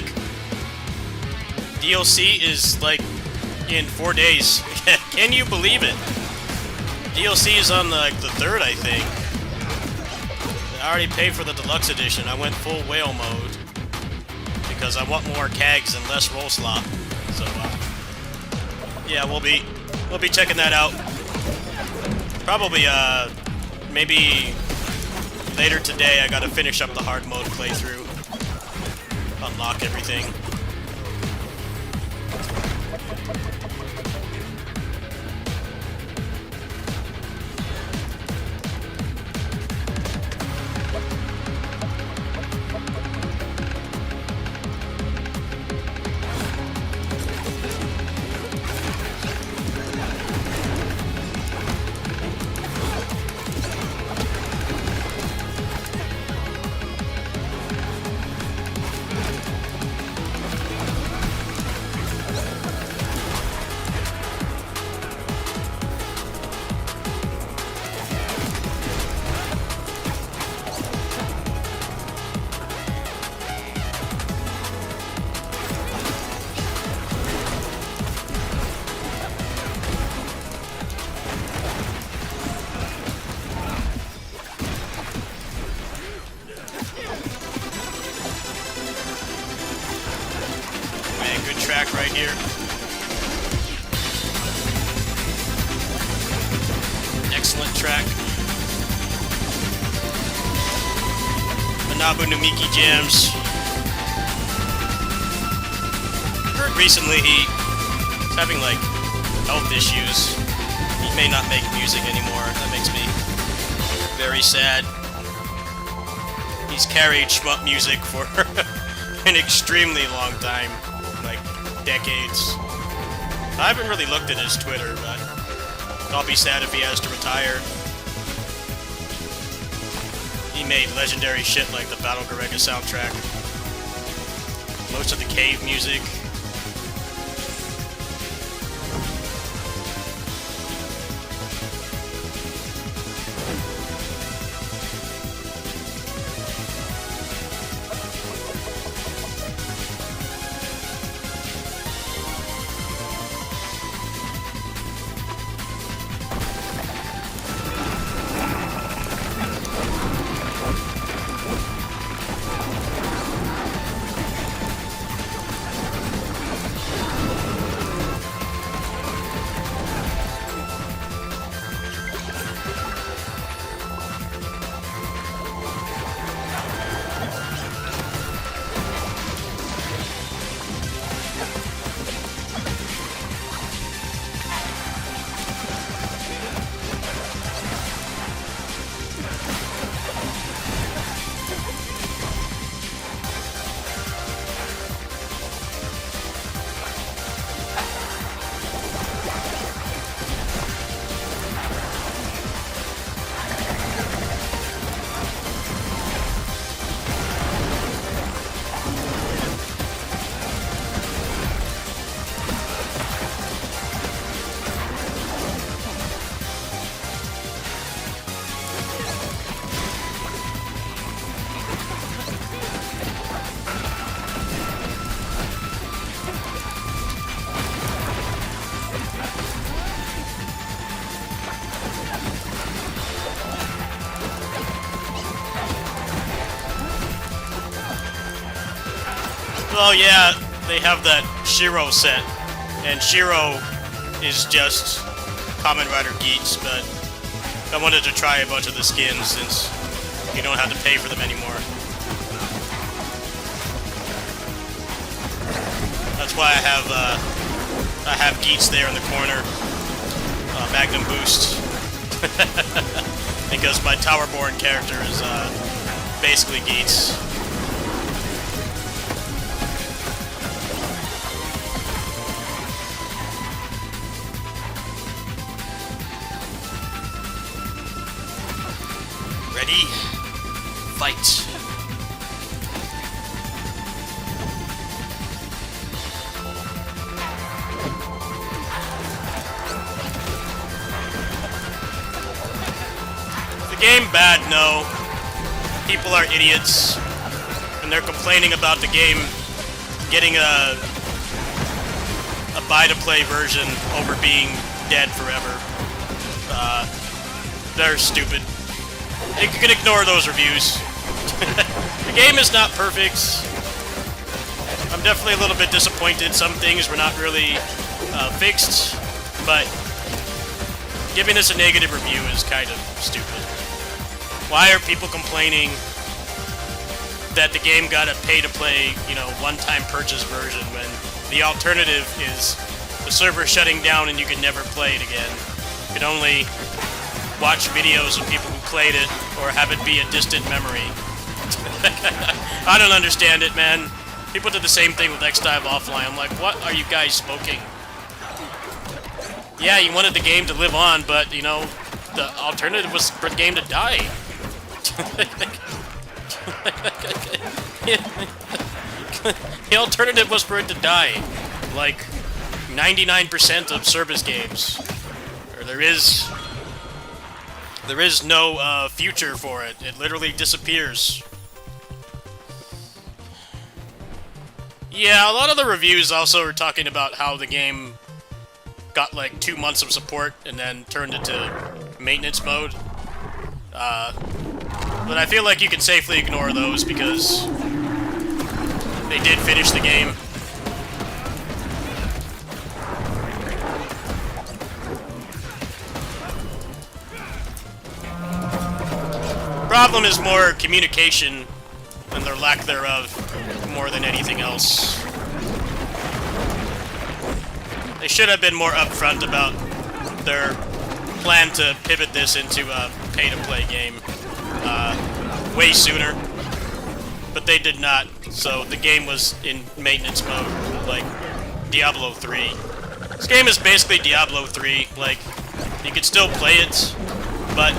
DLC is like in 4 days. Can you believe it? DLC is on the 3rd, I think. I already paid for the deluxe edition. I went full whale mode because I want more cags and less roll slop. So yeah, we'll be checking that out. Probably maybe later today. I gotta finish up the hard mode playthrough, unlock everything. Track right here. Excellent track. Manabu no Miki jams. Heard recently he's having like health issues. He may not make music anymore. That makes me very sad. He's carried shmup music for an extremely long time. Like decades. I haven't really looked at his Twitter, but I'll be sad if he has to retire. He made legendary shit like the Battle Garega soundtrack, most of the cave music. Oh yeah, they have that Shiro set, and Shiro is just Kamen Rider Geats, but I wanted to try a bunch of the skins since you don't have to pay for them anymore. That's why I have Geats there in the corner, Magnum Boost, because my Towerborne character is basically Geats. Ready? Fight! Is the game bad? No. People are idiots. And and they're complaining about the game getting a buy-to-play version over being dead forever. They're stupid. You can ignore those reviews. The game is not perfect. I'm definitely a little bit disappointed. Some things were not really fixed, but giving this a negative review is kind of stupid. Why are people complaining that the game got a pay-to-play, one-time purchase version when the alternative is the server shutting down and you can never play it again? You can only watch videos of people who played it or have it be a distant memory. I don't understand it, man. People did the same thing with X-Dive Offline. I'm like, what are you guys smoking? Yeah, you wanted the game to live on, but, the alternative was for the game to die. The alternative was for it to die. Like 99% of service games. Or there is no future for it. It literally disappears. Yeah, a lot of the reviews also are talking about how the game got like 2 months of support and then turned into maintenance mode. But I feel like you can safely ignore those because they did finish the game. Problem is more communication and their lack thereof more than anything else. They should have been more upfront about their plan to pivot this into a pay-to-play game way sooner, but they did not, so the game was in maintenance mode, like Diablo 3. This game is basically Diablo 3, like, you can still play it, but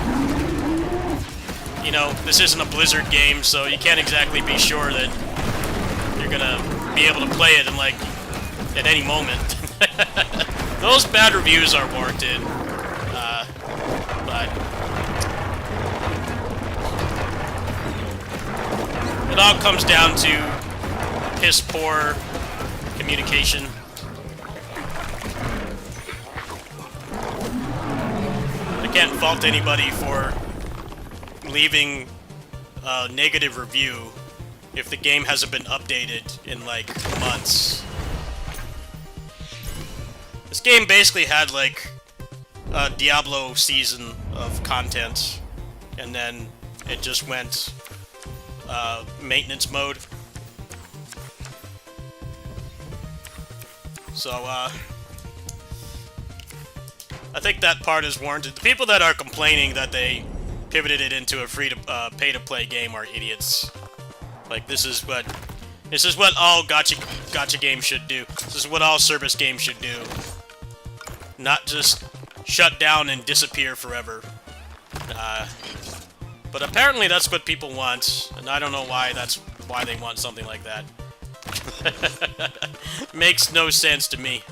this isn't a Blizzard game, so you can't exactly be sure that you're gonna be able to play it in, like, at any moment. Those bad reviews are warranted, but it all comes down to piss-poor communication. I can't fault anybody for leaving a negative review if the game hasn't been updated in, like, months. This game basically had, like, a Diablo season of content, and then it just went maintenance mode. So, I think that part is warranted. The people that are complaining that they pivoted it into a pay-to-play game are idiots. Like, this is what all gacha games should do. This is what all service games should do. Not just shut down and disappear forever. But apparently that's what people want, and I don't know why they want something like that. Makes no sense to me.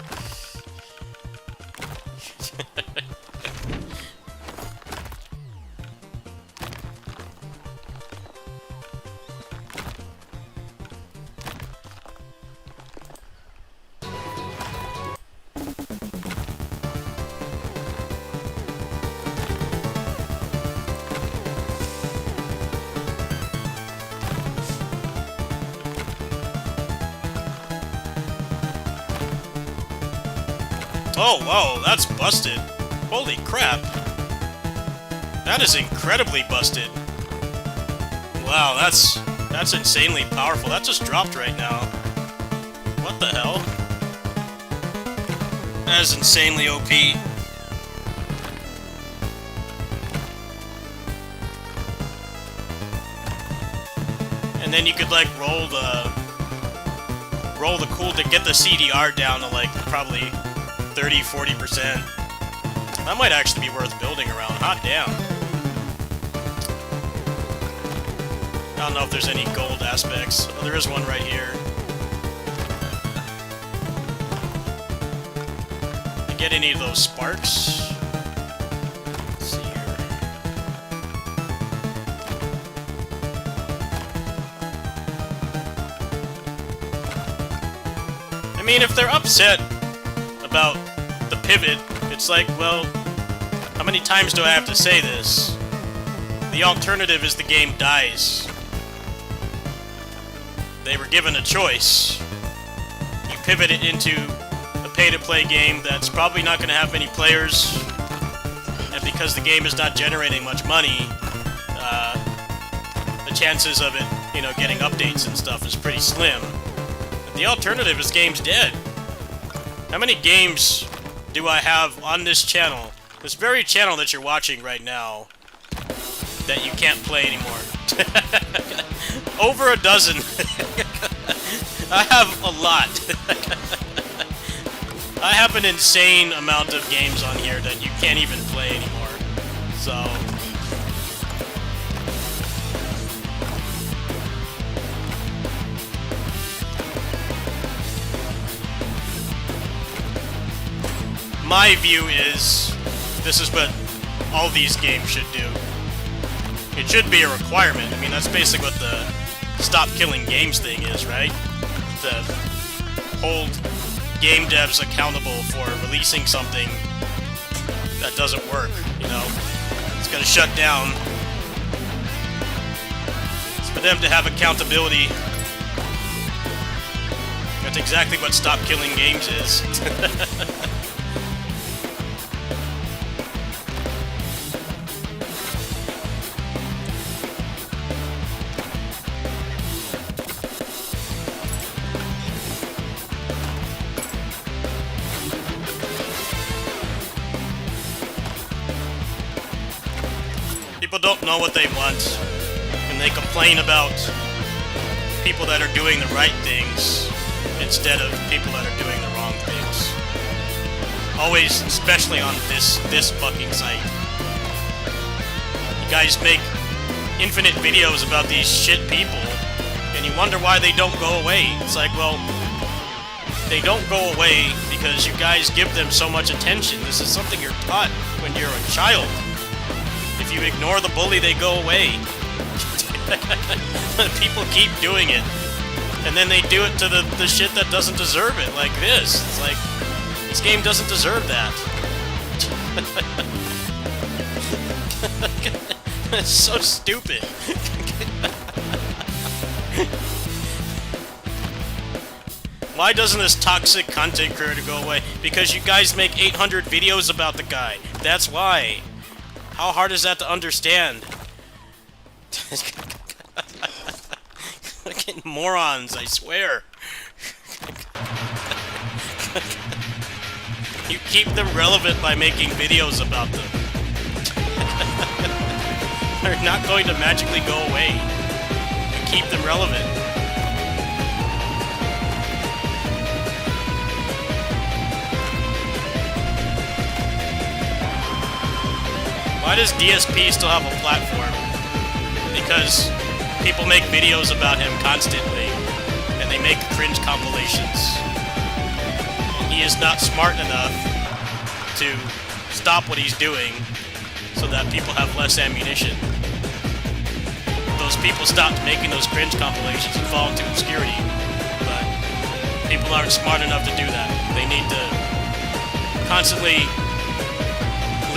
Oh, whoa, that's busted. Holy crap. That is incredibly busted. Wow, that's insanely powerful. That just dropped right now. What the hell? That is insanely OP. And then you could, like, roll the cool to get the CDR down to, like, probably 30-40%. That might actually be worth building around. Hot damn. I don't know if there's any gold aspects. Oh, there is one right here. Did I get any of those sparks? Let's see here. mean, if they're upset about the pivot, it's like, well, how many times do I have to say this? The alternative is the game dies. They were given a choice. You pivot it into a pay-to-play game that's probably not going to have many players, and because the game is not generating much money, the chances of it, you know, getting updates and stuff is pretty slim. But the alternative is the game's dead. How many games do I have on this channel, this very channel that you're watching right now, that you can't play anymore? Over a dozen. I have a lot. I have an insane amount of games on here that you can't even play anymore. So... my view is, this is what all these games should do. It should be a requirement. I mean, that's basically what the stop killing games thing is, right? To hold game devs accountable for releasing something that doesn't work, you know? It's gonna shut down. It's for them to have accountability. That's exactly what stop killing games is. People don't know what they want, and they complain about people that are doing the right things instead of people that are doing the wrong things. Always, especially on this fucking site. You guys make infinite videos about these shit people, and you wonder why they don't go away. It's like, well, they don't go away because you guys give them so much attention. This is something you're taught when you're a child. If you ignore the bully, they go away. People keep doing it. And then they do it to the shit that doesn't deserve it, like this. It's like, this game doesn't deserve that. It's so stupid. Why doesn't this toxic content creator go away? Because you guys make 800 videos about the guy. That's why. How hard is that to understand? Fucking morons, I swear. You keep them relevant by making videos about them. They're not going to magically go away. You keep them relevant. Why does DSP still have a platform? Because people make videos about him constantly, and they make cringe compilations. And he is not smart enough to stop what he's doing so that people have less ammunition. Those people stopped making those cringe compilations and fall into obscurity, but people aren't smart enough to do that. They need to constantly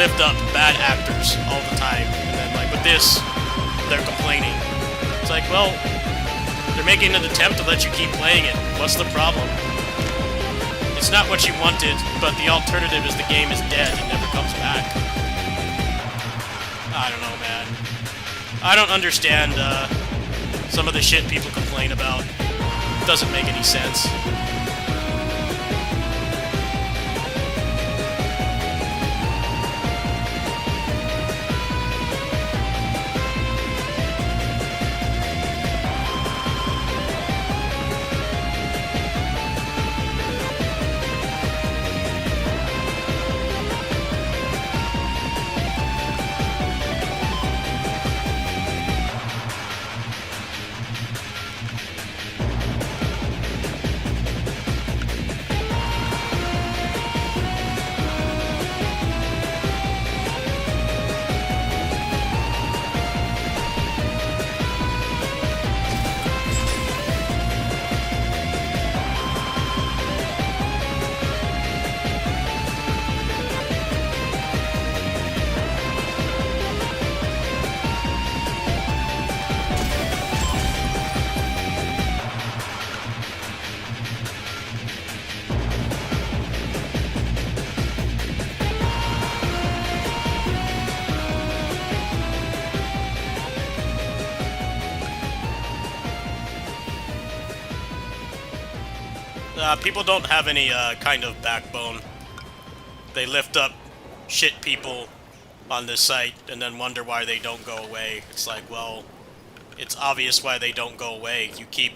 lift up bad actors all the time, and then like with this, they're complaining. It's like, well, they're making an attempt to let you keep playing it. What's the problem? It's not what you wanted, but the alternative is the game is dead and never comes back. I don't know, man. I don't understand some of the shit people complain about. It doesn't make any sense. People don't have any kind of backbone. They lift up shit people on this site and then wonder why they don't go away. It's like, well, it's obvious why they don't go away. You keep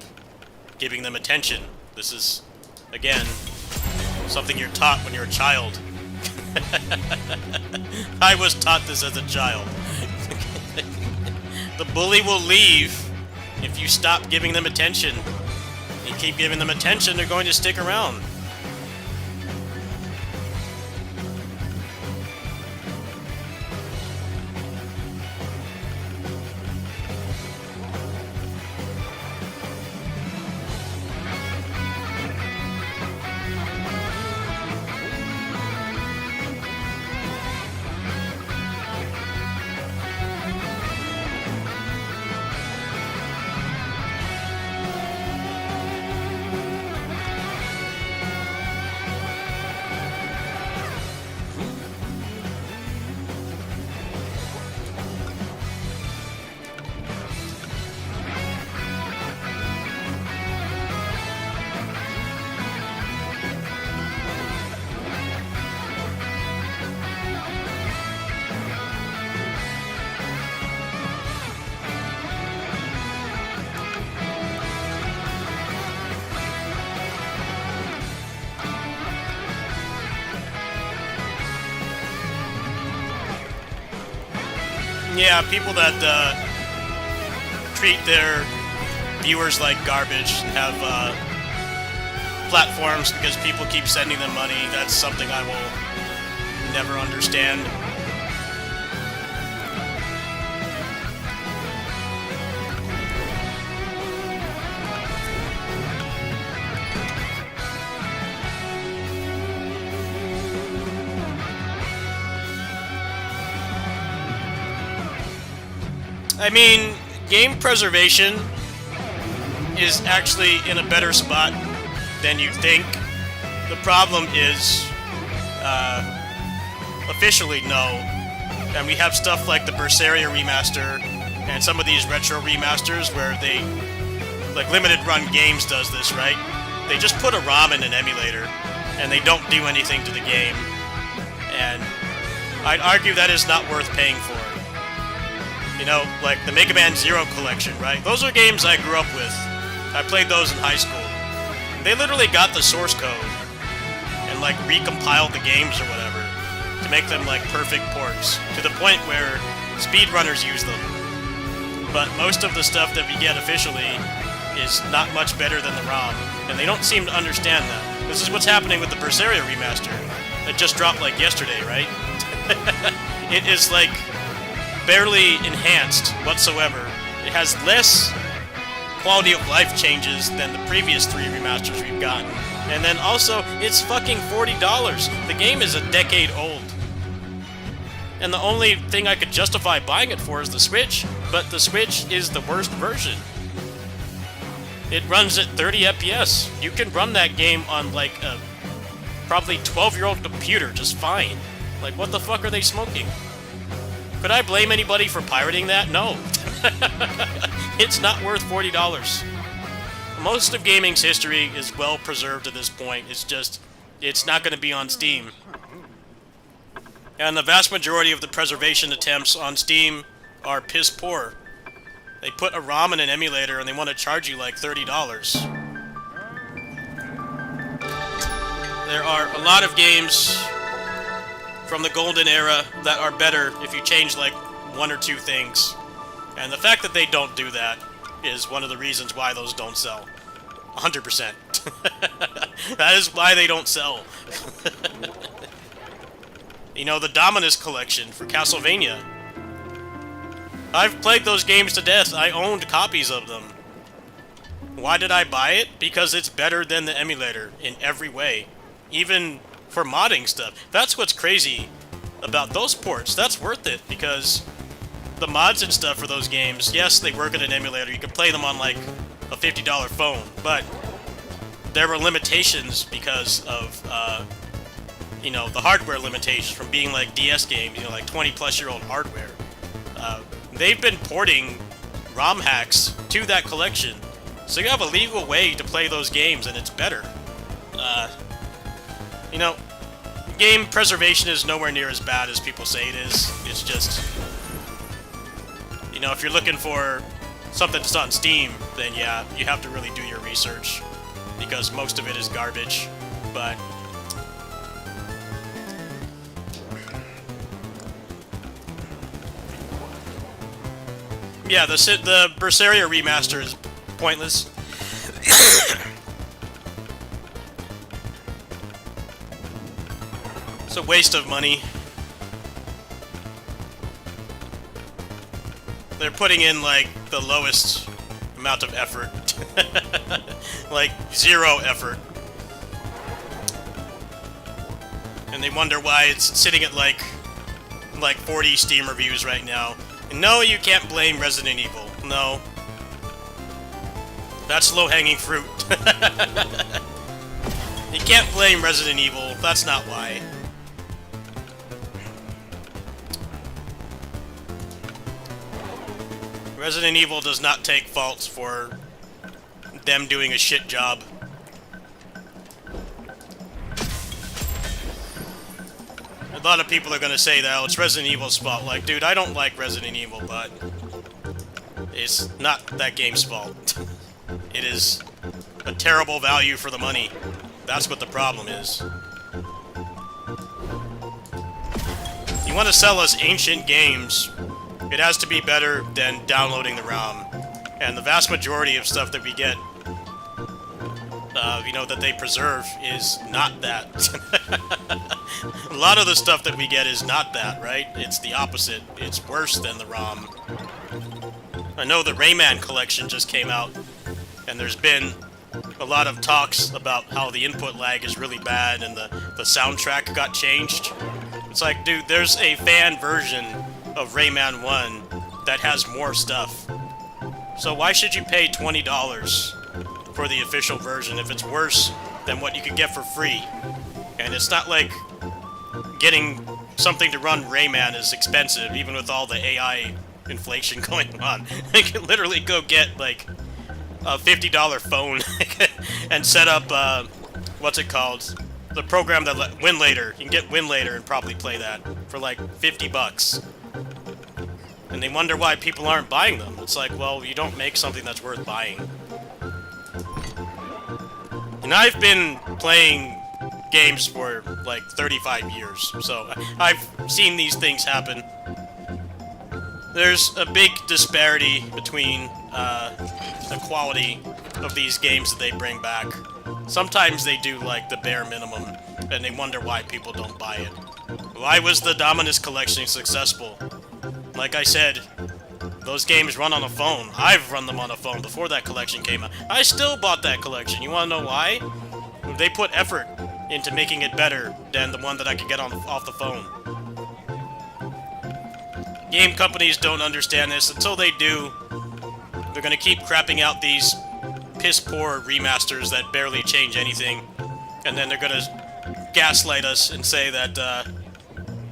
giving them attention. This is, again, something you're taught when you're a child. I was taught this as a child. The bully will leave if you stop giving them attention. You keep giving them attention, they're going to stick around. Yeah, people that treat their viewers like garbage and have platforms because people keep sending them money, that's something I will never understand. I mean, game preservation is actually in a better spot than you think. The problem is, officially no. And we have stuff like the Berseria remaster and some of these retro remasters where they, like Limited Run Games does this, right? They just put a ROM in an emulator and they don't do anything to the game. And I'd argue that is not worth paying for. You know, like the Mega Man Zero collection, right? Those are games I grew up with. I played those in high school. They literally got the source code and like recompiled the games or whatever to make them like perfect ports, to the point where speedrunners use them. But most of the stuff that we get officially is not much better than the ROM, and they don't seem to understand that. This is what's happening with the Berseria remaster that just dropped like yesterday, right? It is like barely enhanced whatsoever. It has less quality of life changes than the previous 3 remasters we've gotten. And then also, it's fucking $40. The game is a decade old. And the only thing I could justify buying it for is the Switch, but the Switch is the worst version. It runs at 30 FPS. You can run that game on like a probably 12-year-old computer just fine. Like, what the fuck are they smoking? Could I blame anybody for pirating that? No. It's not worth $40. Most of gaming's history is well preserved at this point. It's just, it's not going to be on Steam. And the vast majority of the preservation attempts on Steam are piss poor. They put a ROM in an emulator and they want to charge you like $30. There are a lot of games from the golden era that are better if you change like 1 or 2 things. And the fact that they don't do that is one of the reasons why those don't sell. 100%. That is why they don't sell. You know, the Dominus collection for Castlevania. I've played those games to death. I owned copies of them. Why did I buy it? Because it's better than the emulator in every way. Even for modding stuff. That's what's crazy about those ports. That's worth it, because the mods and stuff for those games, yes, they work in an emulator. You can play them on like a $50 phone, but there were limitations because of, you know, the hardware limitations from being like DS games, you know, like 20-plus-year-old hardware. They've been porting ROM hacks to that collection, so you have a legal way to play those games, and it's better. You know, game preservation is nowhere near as bad as people say it is. It's just, you know, if you're looking for something that's on Steam, then yeah, you have to really do your research, because most of it is garbage. But yeah, the Berseria remaster is pointless. It's a waste of money. They're putting in, like, the lowest amount of effort. Like, 0 effort. And they wonder why it's sitting at, like 40 Steam reviews right now. And no, you can't blame Resident Evil. No. That's low-hanging fruit. You can't blame Resident Evil. That's not why. Resident Evil does not take faults for them doing a shit job. A lot of people are gonna say that, oh, it's Resident Evil's fault. Like, dude, I don't like Resident Evil, but it's not that game's fault. It is a terrible value for the money. That's what the problem is. You want to sell us ancient games, it has to be better than downloading the ROM. And the vast majority of stuff that we get, you know, that they preserve is not that. A lot of the stuff that we get is not that, right? It's the opposite. It's worse than the ROM. I know the Rayman collection just came out, and there's been a lot of talks about how the input lag is really bad and the soundtrack got changed. It's like, dude, there's a fan version of Rayman 1 that has more stuff. So why should you pay $20 for the official version if it's worse than what you could get for free? And it's not like getting something to run Rayman is expensive, even with all the AI inflation going on. You can literally go get, like, a $50 phone and set up, what's it called? The program that Winlator. You can get Winlator and probably play that for like $50. And they wonder why people aren't buying them. It's like, well, you don't make something that's worth buying. And I've been playing games for like 35 years, so I've seen these things happen. There's a big disparity between the quality of these games that they bring back. Sometimes they do like the bare minimum, and they wonder why people don't buy it. Why was the Dominus collection successful? Like I said, those games run on a phone. I've run them on a phone before that collection came out. I still bought that collection. You wanna know why? They put effort into making it better than the one that I could get off the phone. Game companies don't understand this. Until they do, they're gonna keep crapping out these piss-poor remasters that barely change anything, and then they're gonna gaslight us and say that,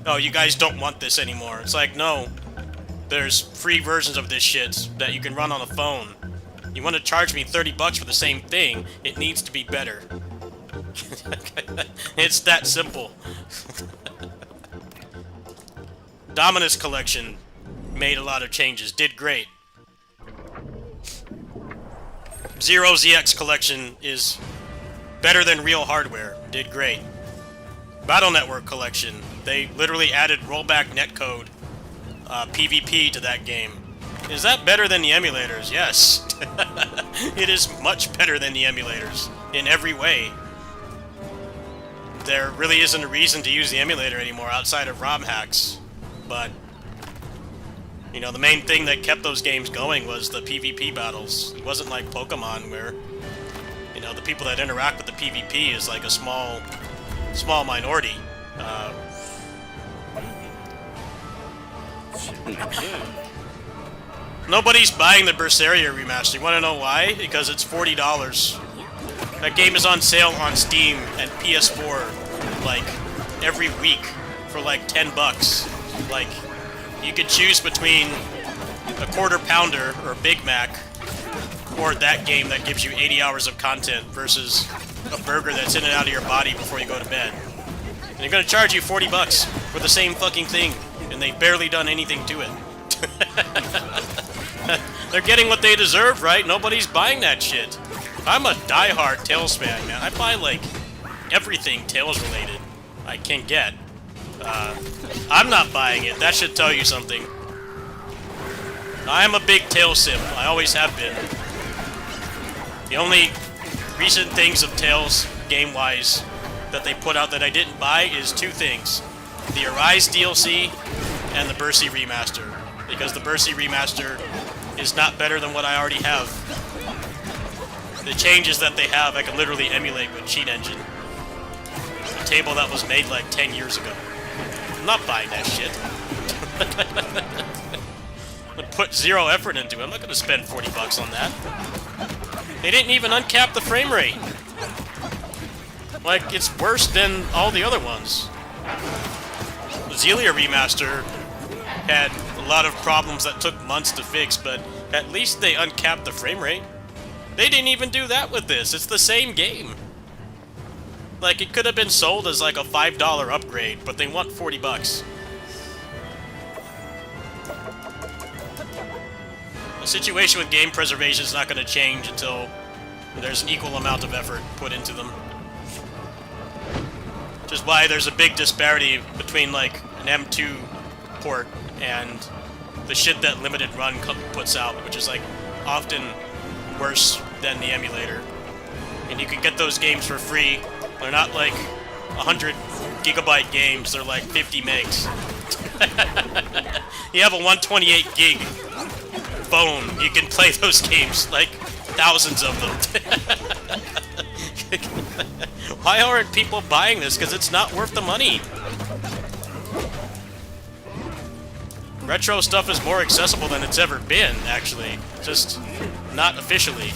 oh, you guys don't want this anymore. It's like, no. There's free versions of this shit that you can run on a phone. You want to charge me $30 for the same thing, it needs to be better. It's that simple. Dominus Collection made a lot of changes, did great. Zero ZX Collection is better than real hardware, did great. Battle Network Collection, they literally added rollback netcode PvP to that game. Is that better than the emulators? Yes. It is much better than the emulators in every way. There really isn't a reason to use the emulator anymore outside of ROM hacks. But, you know, the main thing that kept those games going was the PvP battles. It wasn't like Pokemon where, you know, the people that interact with the PvP is like a small minority. Nobody's buying the Berseria remaster. You want to know why? Because it's $40. That game is on sale on Steam and PS4 like every week for like $10. Like, you could choose between a Quarter Pounder or Big Mac or that game that gives you 80 hours of content versus a burger that's in and out of your body before you go to bed. And they're gonna charge you 40 bucks for the same fucking thing, and they've barely done anything to it. They're getting what they deserve, right? Nobody's buying that shit. I'm a die-hard Tales fan, man. I buy, like, everything Tales related I can get. I'm not buying it. That should tell you something. I am a big Tales sim. I always have been. The only recent things of Tales, game-wise, that they put out that I didn't buy is two things. The Arise DLC and the Piracy remaster. Because the Piracy remaster is not better than what I already have. The changes that they have I can literally emulate with Cheat Engine. A table that was made like 10 years ago. I'm not buying that shit. I put zero effort into it. I'm not going to spend 40 bucks on that. They didn't even uncap the frame rate. Like, it's worse than all the other ones. The Xelia remaster had a lot of problems that took months to fix, but at least they uncapped the frame rate. They didn't even do that with this. It's the same game. Like, it could have been sold as like a $5 upgrade, but they want 40 bucks. The situation with game preservation is not going to change until there's an equal amount of effort put into them. Which is why there's a big disparity between, like, an M2 port and the shit that Limited Run puts out, which is, like, often worse than the emulator. And you can get those games for free. They're not, like, 100 gigabyte games. They're, like, 50 megs. You have a 128 gig phone. You can play those games, like, thousands of them. Why aren't people buying this? Because it's not worth the money. Retro stuff is more accessible than it's ever been, actually. Just not officially.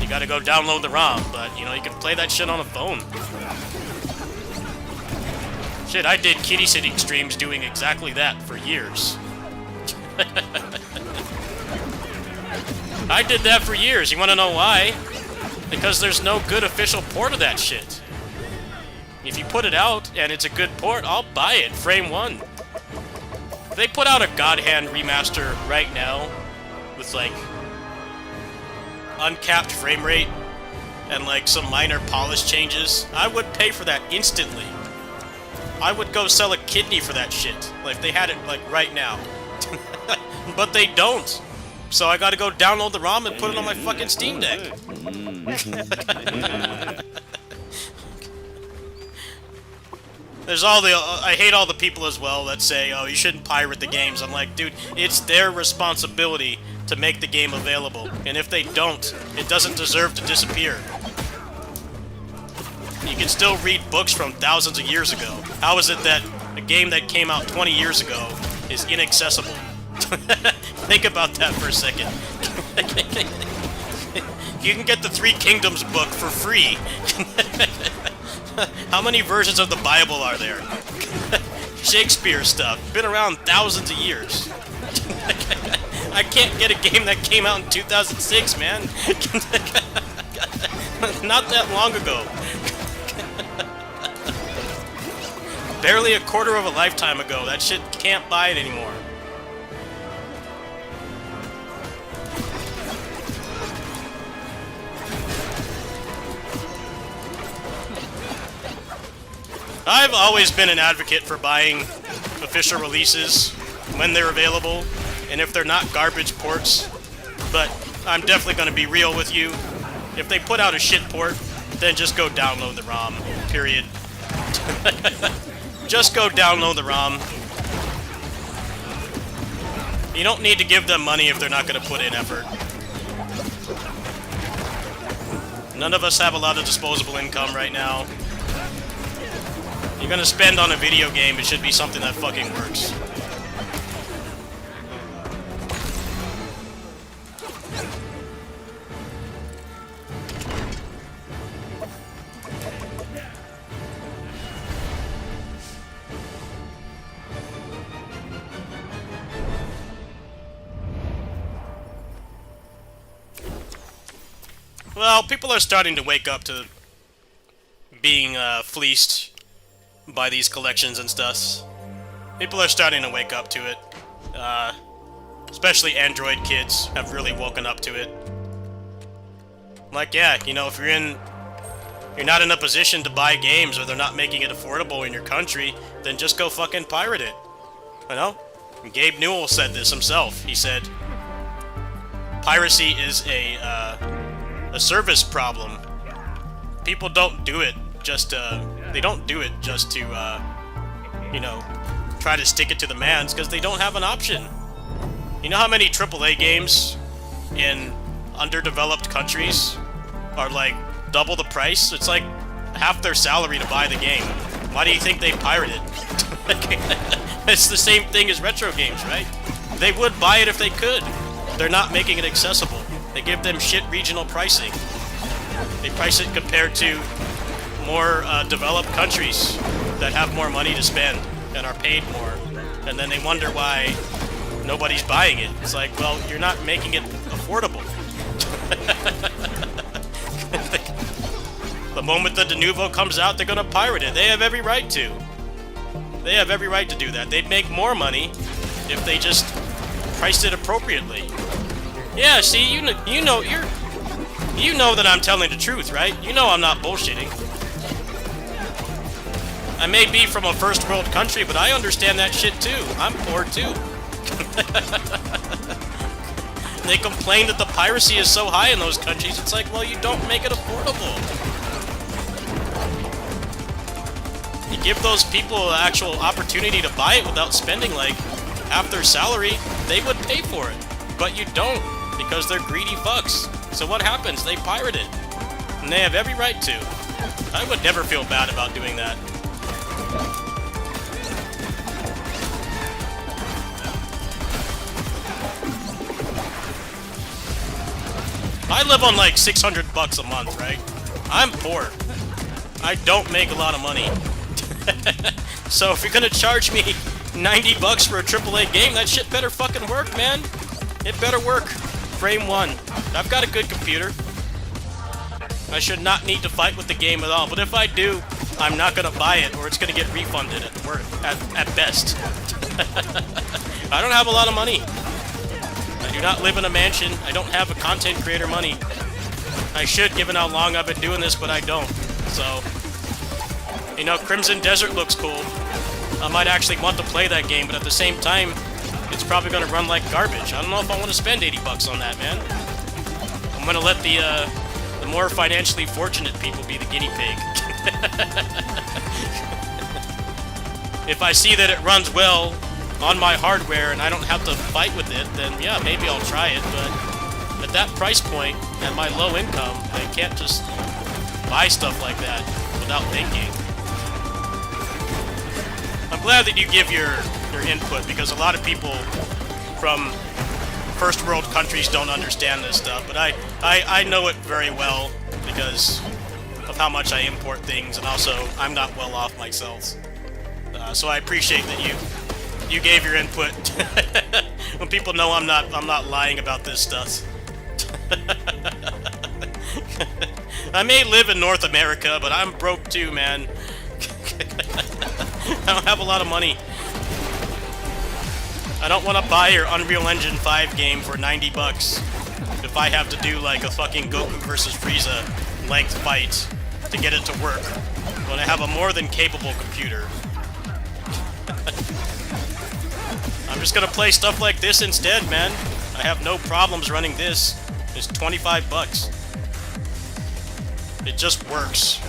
You gotta go download the ROM, but, you know, you can play that shit on a phone. Shit, I did kitty sitting streams doing exactly that for years. I did that for years. You wanna know why? Because there's no good official port of that shit. If you put it out and it's a good port, I'll buy it, frame one. If they put out a God Hand remaster right now with, like, uncapped frame rate and, like, some minor polish changes, I would pay for that instantly. I would go sell a kidney for that shit, like, if they had it, like, right now. But they don't. So I gotta go download the ROM and put it on my fucking Steam Deck. There's all the... I hate all the people as well that say, oh, you shouldn't pirate the games. I'm like, dude, it's their responsibility to make the game available. And if they don't, it doesn't deserve to disappear. You can still read books from thousands of years ago. How is it that a game that came out 20 years ago is inaccessible? Think about that for a second. You can get the Three Kingdoms book for free. How many versions of the Bible are there? Shakespeare stuff. Been around thousands of years. I can't get a game that came out in 2006, man. Not that long ago. Barely a quarter of a lifetime ago. That shit can't buy it anymore. I've always been an advocate for buying official releases when they're available, and if they're not garbage ports, but I'm definitely going to be real with you. If they put out a shit port, then just go download the ROM, period. Just go download the ROM. You don't need to give them money if they're not going to put in effort. None of us have a lot of disposable income right now. You're gonna spend on a video game, it should be something that fucking works. Well, people are starting to wake up to being fleeced by these collections and stuff. People are starting to wake up to it. Especially Android kids have really woken up to it. Like, yeah, you know, if you're not in a position to buy games or they're not making it affordable in your country, then just go fucking pirate it. You know? And Gabe Newell said this himself. He said, piracy is a service problem. People don't do it just they don't do it just to, you know, try to stick it to the mans, because they don't have an option. You know how many AAA games in underdeveloped countries are like double the price? It's like half their salary to buy the game. Why do you think they pirate it? It's the same thing as retro games, right? They would buy it if they could. They're not making it accessible. They give them shit regional pricing. They price it compared to more developed countries that have more money to spend and are paid more. And then they wonder why nobody's buying it. It's like, well, you're not making it affordable. The moment the de novo comes out, they're gonna pirate it. They have every right to. They have every right to do that. They'd make more money if they just priced it appropriately. Yeah, see, you know that I'm telling the truth, right? You know I'm not bullshitting. I may be from a first world country, but I understand that shit too. I'm poor too. They complain that the piracy is so high in those countries. It's like, well, you don't make it affordable. You give those people an actual opportunity to buy it without spending like half their salary, they would pay for it. But you don't, because they're greedy fucks. So what happens? They pirate it. And they have every right to. I would never feel bad about doing that. I live on like $600 a month, right? I'm poor. I don't make a lot of money. So if you're gonna charge me $90 for a AAA game, that shit better fucking work, man. It better work. Frame 1. I've got a good computer. I should not need to fight with the game at all, but if I do, I'm not gonna buy it, or it's gonna get refunded at best. I don't have a lot of money. I do not live in a mansion. I don't have a content creator money. I should, given how long I've been doing this, but I don't. So, you know, Crimson Desert looks cool. I might actually want to play that game, but at the same time, it's probably going to run like garbage. I don't know if I want to spend $80 on that, man. I'm going to let the more financially fortunate people be the guinea pig. If I see that it runs well on my hardware and I don't have to fight with it, then yeah, maybe I'll try it, but at that price point, at my low income, I can't just buy stuff like that without thinking. I'm glad that you give your input, because a lot of people from first world countries don't understand this stuff, but I know it very well because of how much I import things, and also I'm not well off myself. So I appreciate that you gave your input when people know I'm not lying about this stuff. I may live in North America, but I'm broke too, man. I don't have a lot of money. I don't want to buy your Unreal Engine 5 game for $90 if I have to do like a fucking Goku versus Frieza length fight to get it to work when I have a more than capable computer. I'm just gonna play stuff like this instead, man. I have no problems running this. It's $25. It just works.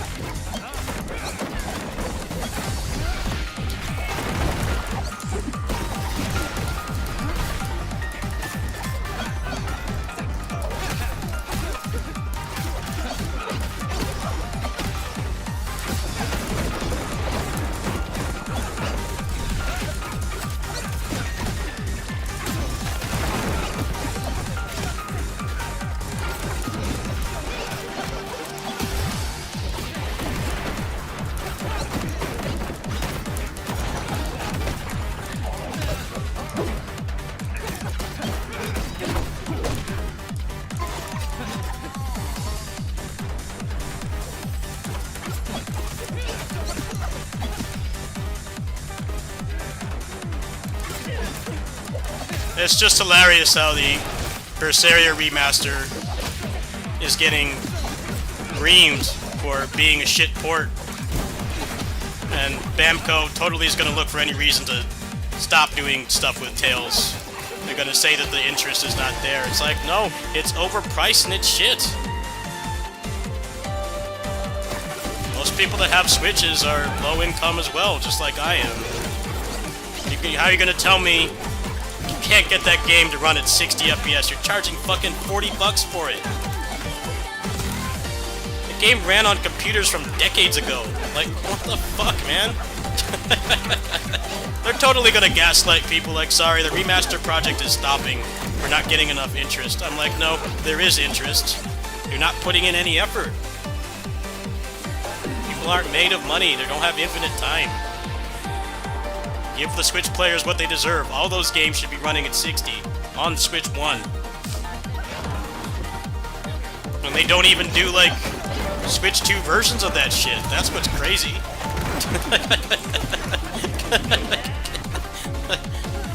It's just hilarious how the Berseria remaster is getting reamed for being a shit port. And Bamco totally is going to look for any reason to stop doing stuff with Tales. They're going to say that the interest is not there. It's like, no, it's overpriced and it's shit. Most people that have Switches are low income as well, just like I am. How are you going to tell me you can't get that game to run at 60 FPS? You're charging fucking $40 for it. The game ran on computers from decades ago. Like, what the fuck, man? They're totally gonna gaslight people like, sorry, the remaster project is stopping. We're not getting enough interest. I'm like, no, there is interest. You're not putting in any effort. People aren't made of money. They don't have infinite time. Give the Switch players what they deserve. All those games should be running at 60 on Switch 1. And they don't even do, like, Switch 2 versions of that shit. That's what's crazy.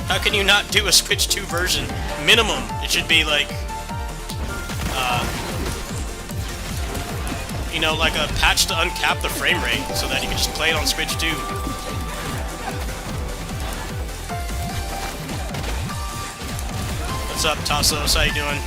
How can you not do a Switch 2 version? Minimum. It should be, like, you know, like a patch to uncap the frame rate so that you can just play it on Switch 2. What's up, Tassos? How you doing?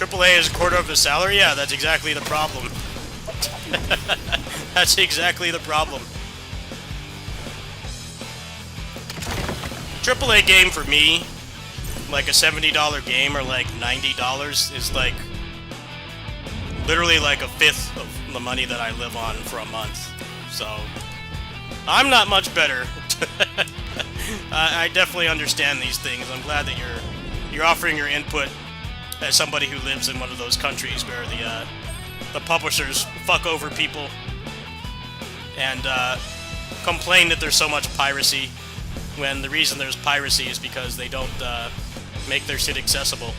AAA is a quarter of the salary? Yeah, that's exactly the problem. That's exactly the problem. AAA game for me, like a $70 game or like $90 is like literally like a fifth of the money that I live on for a month. So I'm not much better. I definitely understand these things. I'm glad that you're offering your input as somebody who lives in one of those countries where the publishers fuck over people and complain that there's so much piracy, when the reason there's piracy is because they don't make their shit accessible.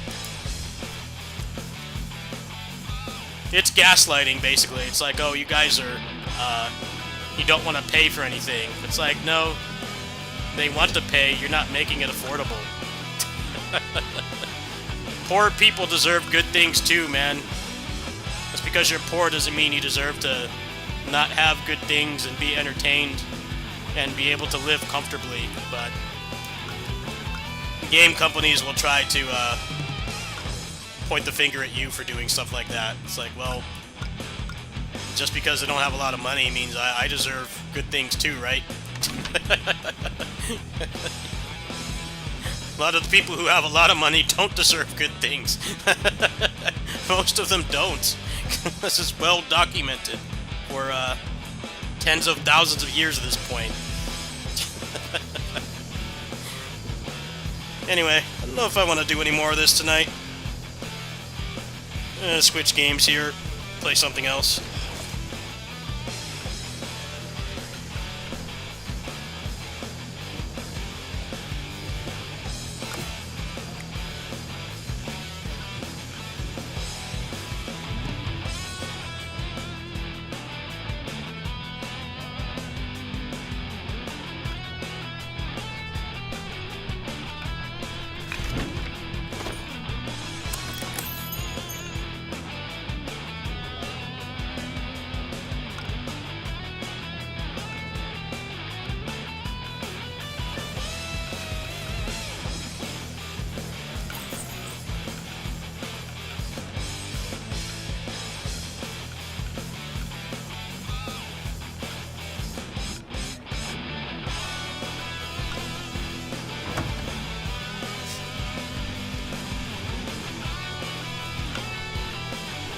It's gaslighting, basically. It's like, oh, you guys are, you don't want to pay for anything. It's like, no, they want to pay, you're not making it affordable. Poor people deserve good things too, man. Just because you're poor doesn't mean you deserve to not have good things and be entertained and be able to live comfortably. But game companies will try to point the finger at you for doing stuff like that. It's like, well, just because I don't have a lot of money means I deserve good things too, right? A lot of the people who have a lot of money don't deserve good things. Most of them don't. This is well documented for tens of thousands of years at this point. Anyway, I don't know if I want to do any more of this tonight. Switch games here, play something else.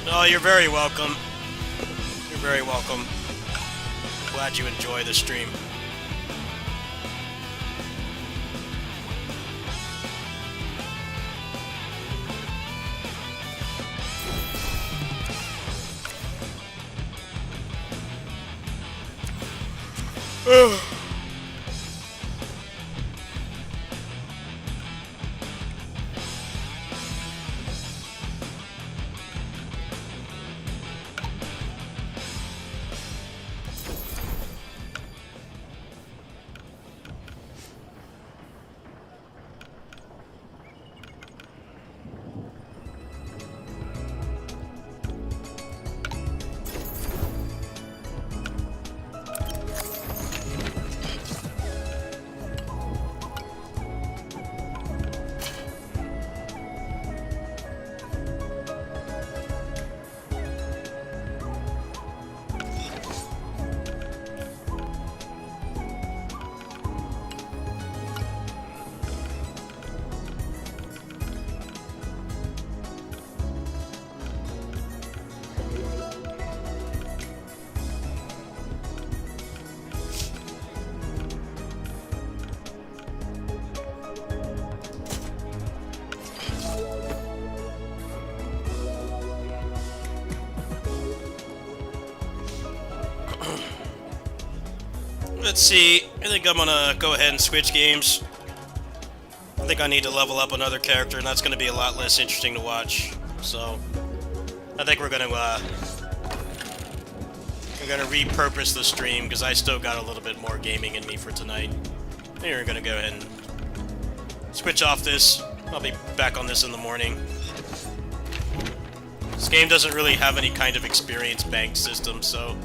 No, you're very welcome. You're very welcome. Glad you enjoy the stream. Let's see. I think I'm gonna go ahead and switch games. I think I need to level up another character, and that's gonna be a lot less interesting to watch. So, I think we're gonna repurpose the stream because I still got a little bit more gaming in me for tonight. I think we're gonna go ahead and switch off this. I'll be back on this in the morning. This game doesn't really have any kind of experience bank system, so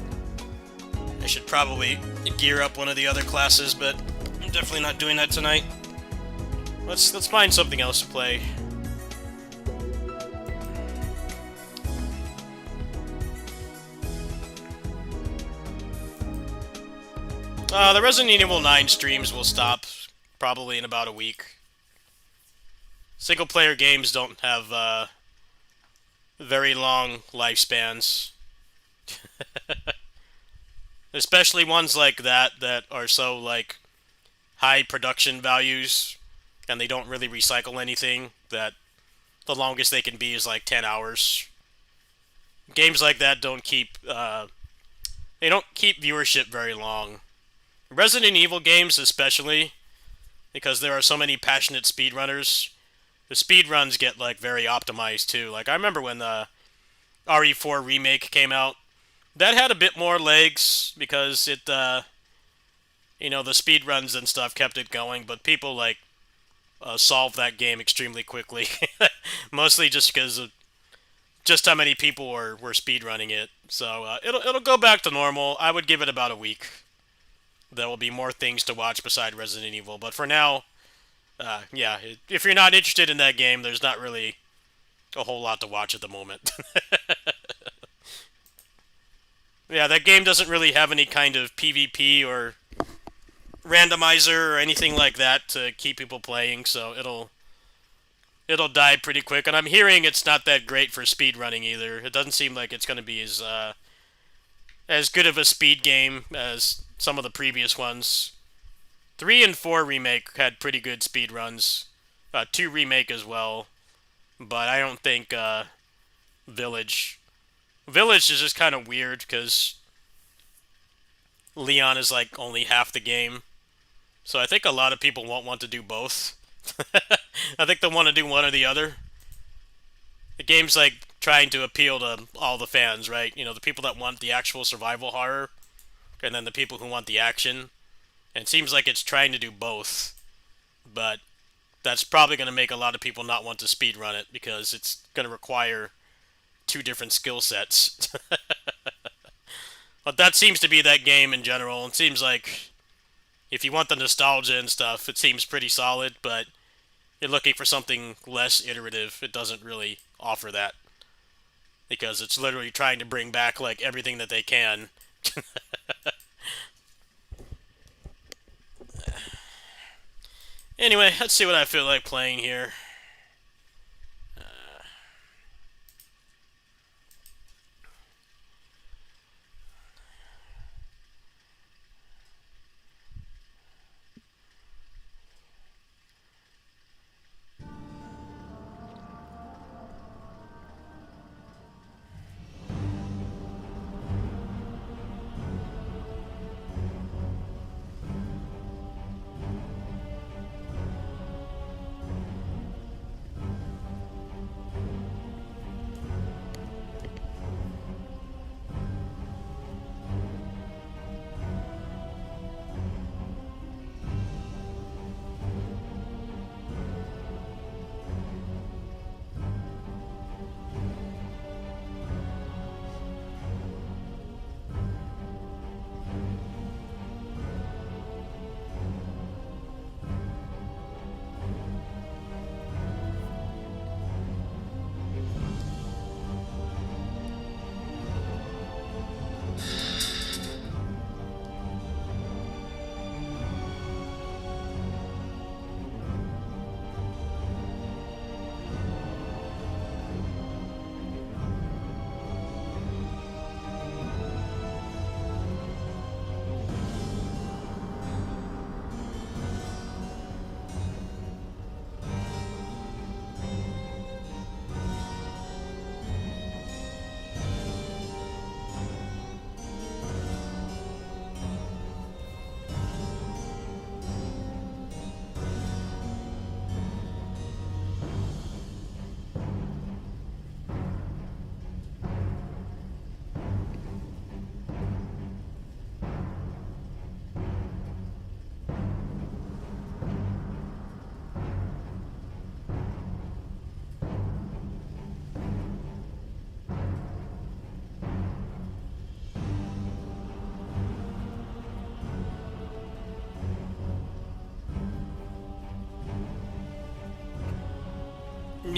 I should probably gear up one of the other classes, but I'm definitely not doing that tonight. Let's find something else to play. The Resident Evil 9 streams will stop probably in about a week. Single-player games don't have very long lifespans. Especially ones like that are so, like, high production values, and they don't really recycle anything, that the longest they can be is, like, 10 hours. Games like that don't keep, they don't keep viewership very long. Resident Evil games especially, because there are so many passionate speedrunners, the speedruns get, like, very optimized, too. Like, I remember when the RE4 remake came out, that had a bit more legs because it, you know, the speed runs and stuff kept it going, but people, like, solved that game extremely quickly. Mostly just because of just how many people were speed running it. So, it'll go back to normal. I would give it about a week. There will be more things to watch beside Resident Evil, but for now, yeah, if you're not interested in that game, there's not really a whole lot to watch at the moment. Yeah, that game doesn't really have any kind of PvP or randomizer or anything like that to keep people playing, so it'll die pretty quick. And I'm hearing it's not that great for speedrunning either. It doesn't seem like it's going to be as good of a speed game as some of the previous ones. 3 and 4 remake had pretty good speed runs. 2 remake as well, but I don't think Village is just kind of weird because Leon is like only half the game. So I think a lot of people won't want to do both. I think they'll want to do one or the other. The game's like trying to appeal to all the fans, right? You know, the people that want the actual survival horror, and then the people who want the action. And it seems like it's trying to do both. But that's probably going to make a lot of people not want to speedrun it because it's going to require 2 different skill sets. But that seems to be that game in general. It seems like if you want the nostalgia and stuff, it seems pretty solid, but you're looking for something less iterative, it doesn't really offer that. Because it's literally trying to bring back, like, everything that they can. Anyway, let's see what I feel like playing here.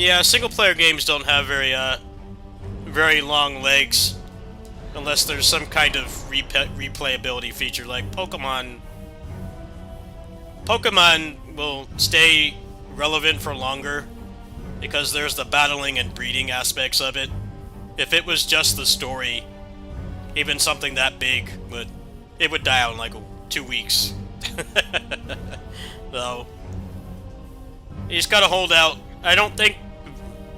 Yeah, single-player games don't have very long legs, unless there's some kind of replayability feature, like Pokemon. Pokemon will stay relevant for longer because there's the battling and breeding aspects of it. If it was just the story, even something that big would die out in like 2 weeks. So you just gotta hold out. I don't think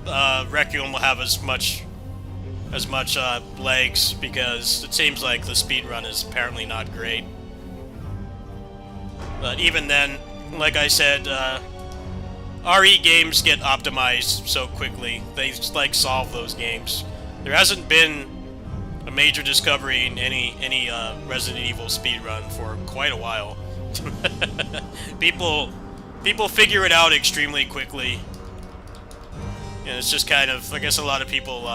Requiem will have as much legs because it seems like the speedrun is apparently not great. But even then, like I said, RE games get optimized so quickly. They just, like, solve those games. There hasn't been a major discovery in any Resident Evil speedrun for quite a while. People figure it out extremely quickly. And it's just kind of, I guess a lot of people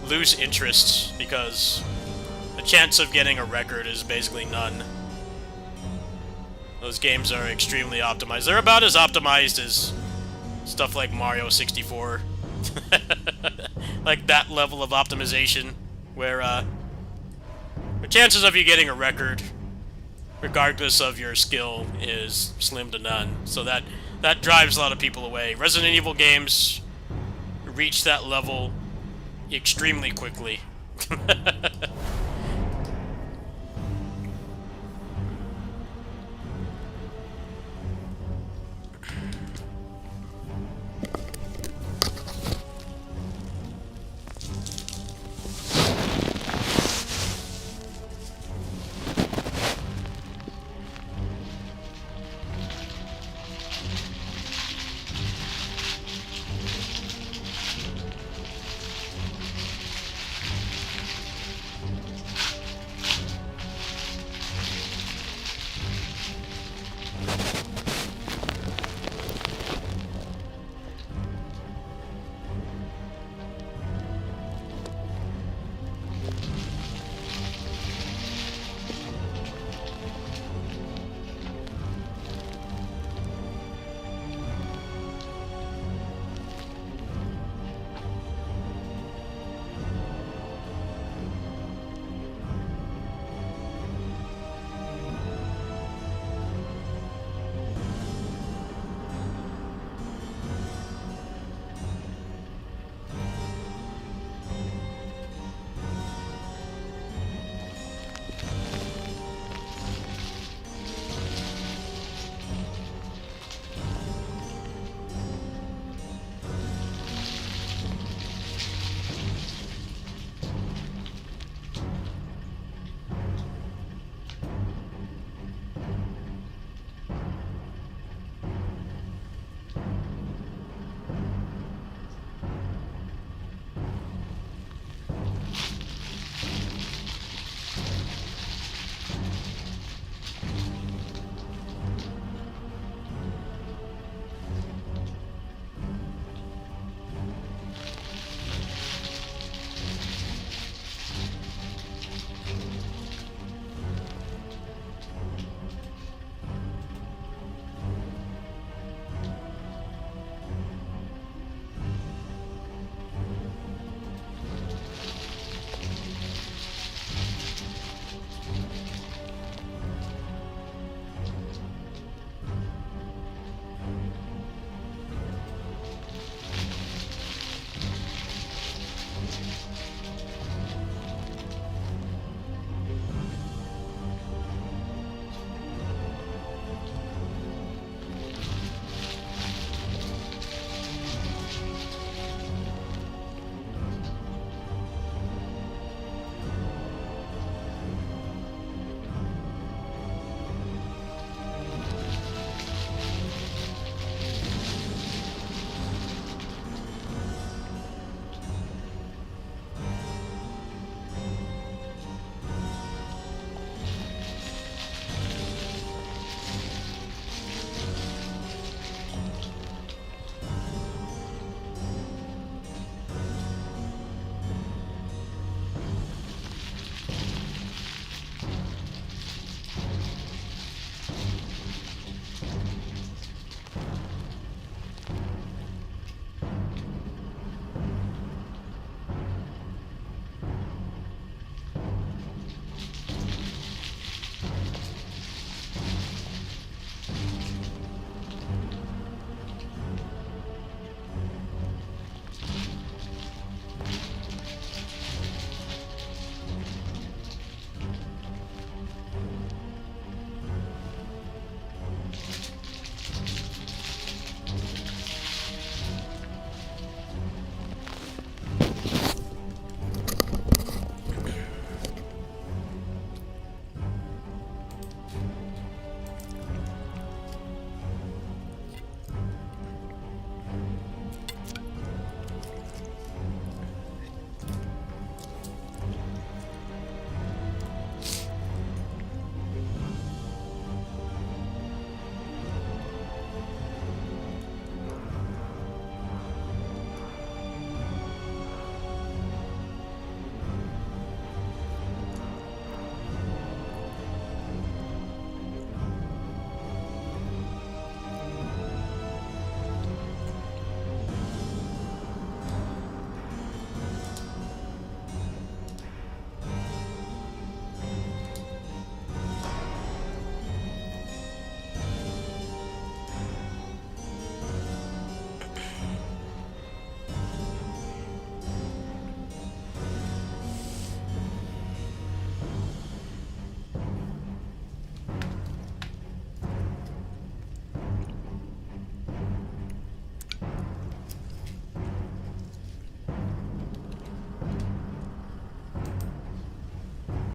lose interest because the chance of getting a record is basically none. Those games are extremely optimized. They're about as optimized as stuff like Mario 64. Like that level of optimization, where the chances of you getting a record, regardless of your skill, is slim to none. So that drives a lot of people away. Resident Evil games reach that level extremely quickly.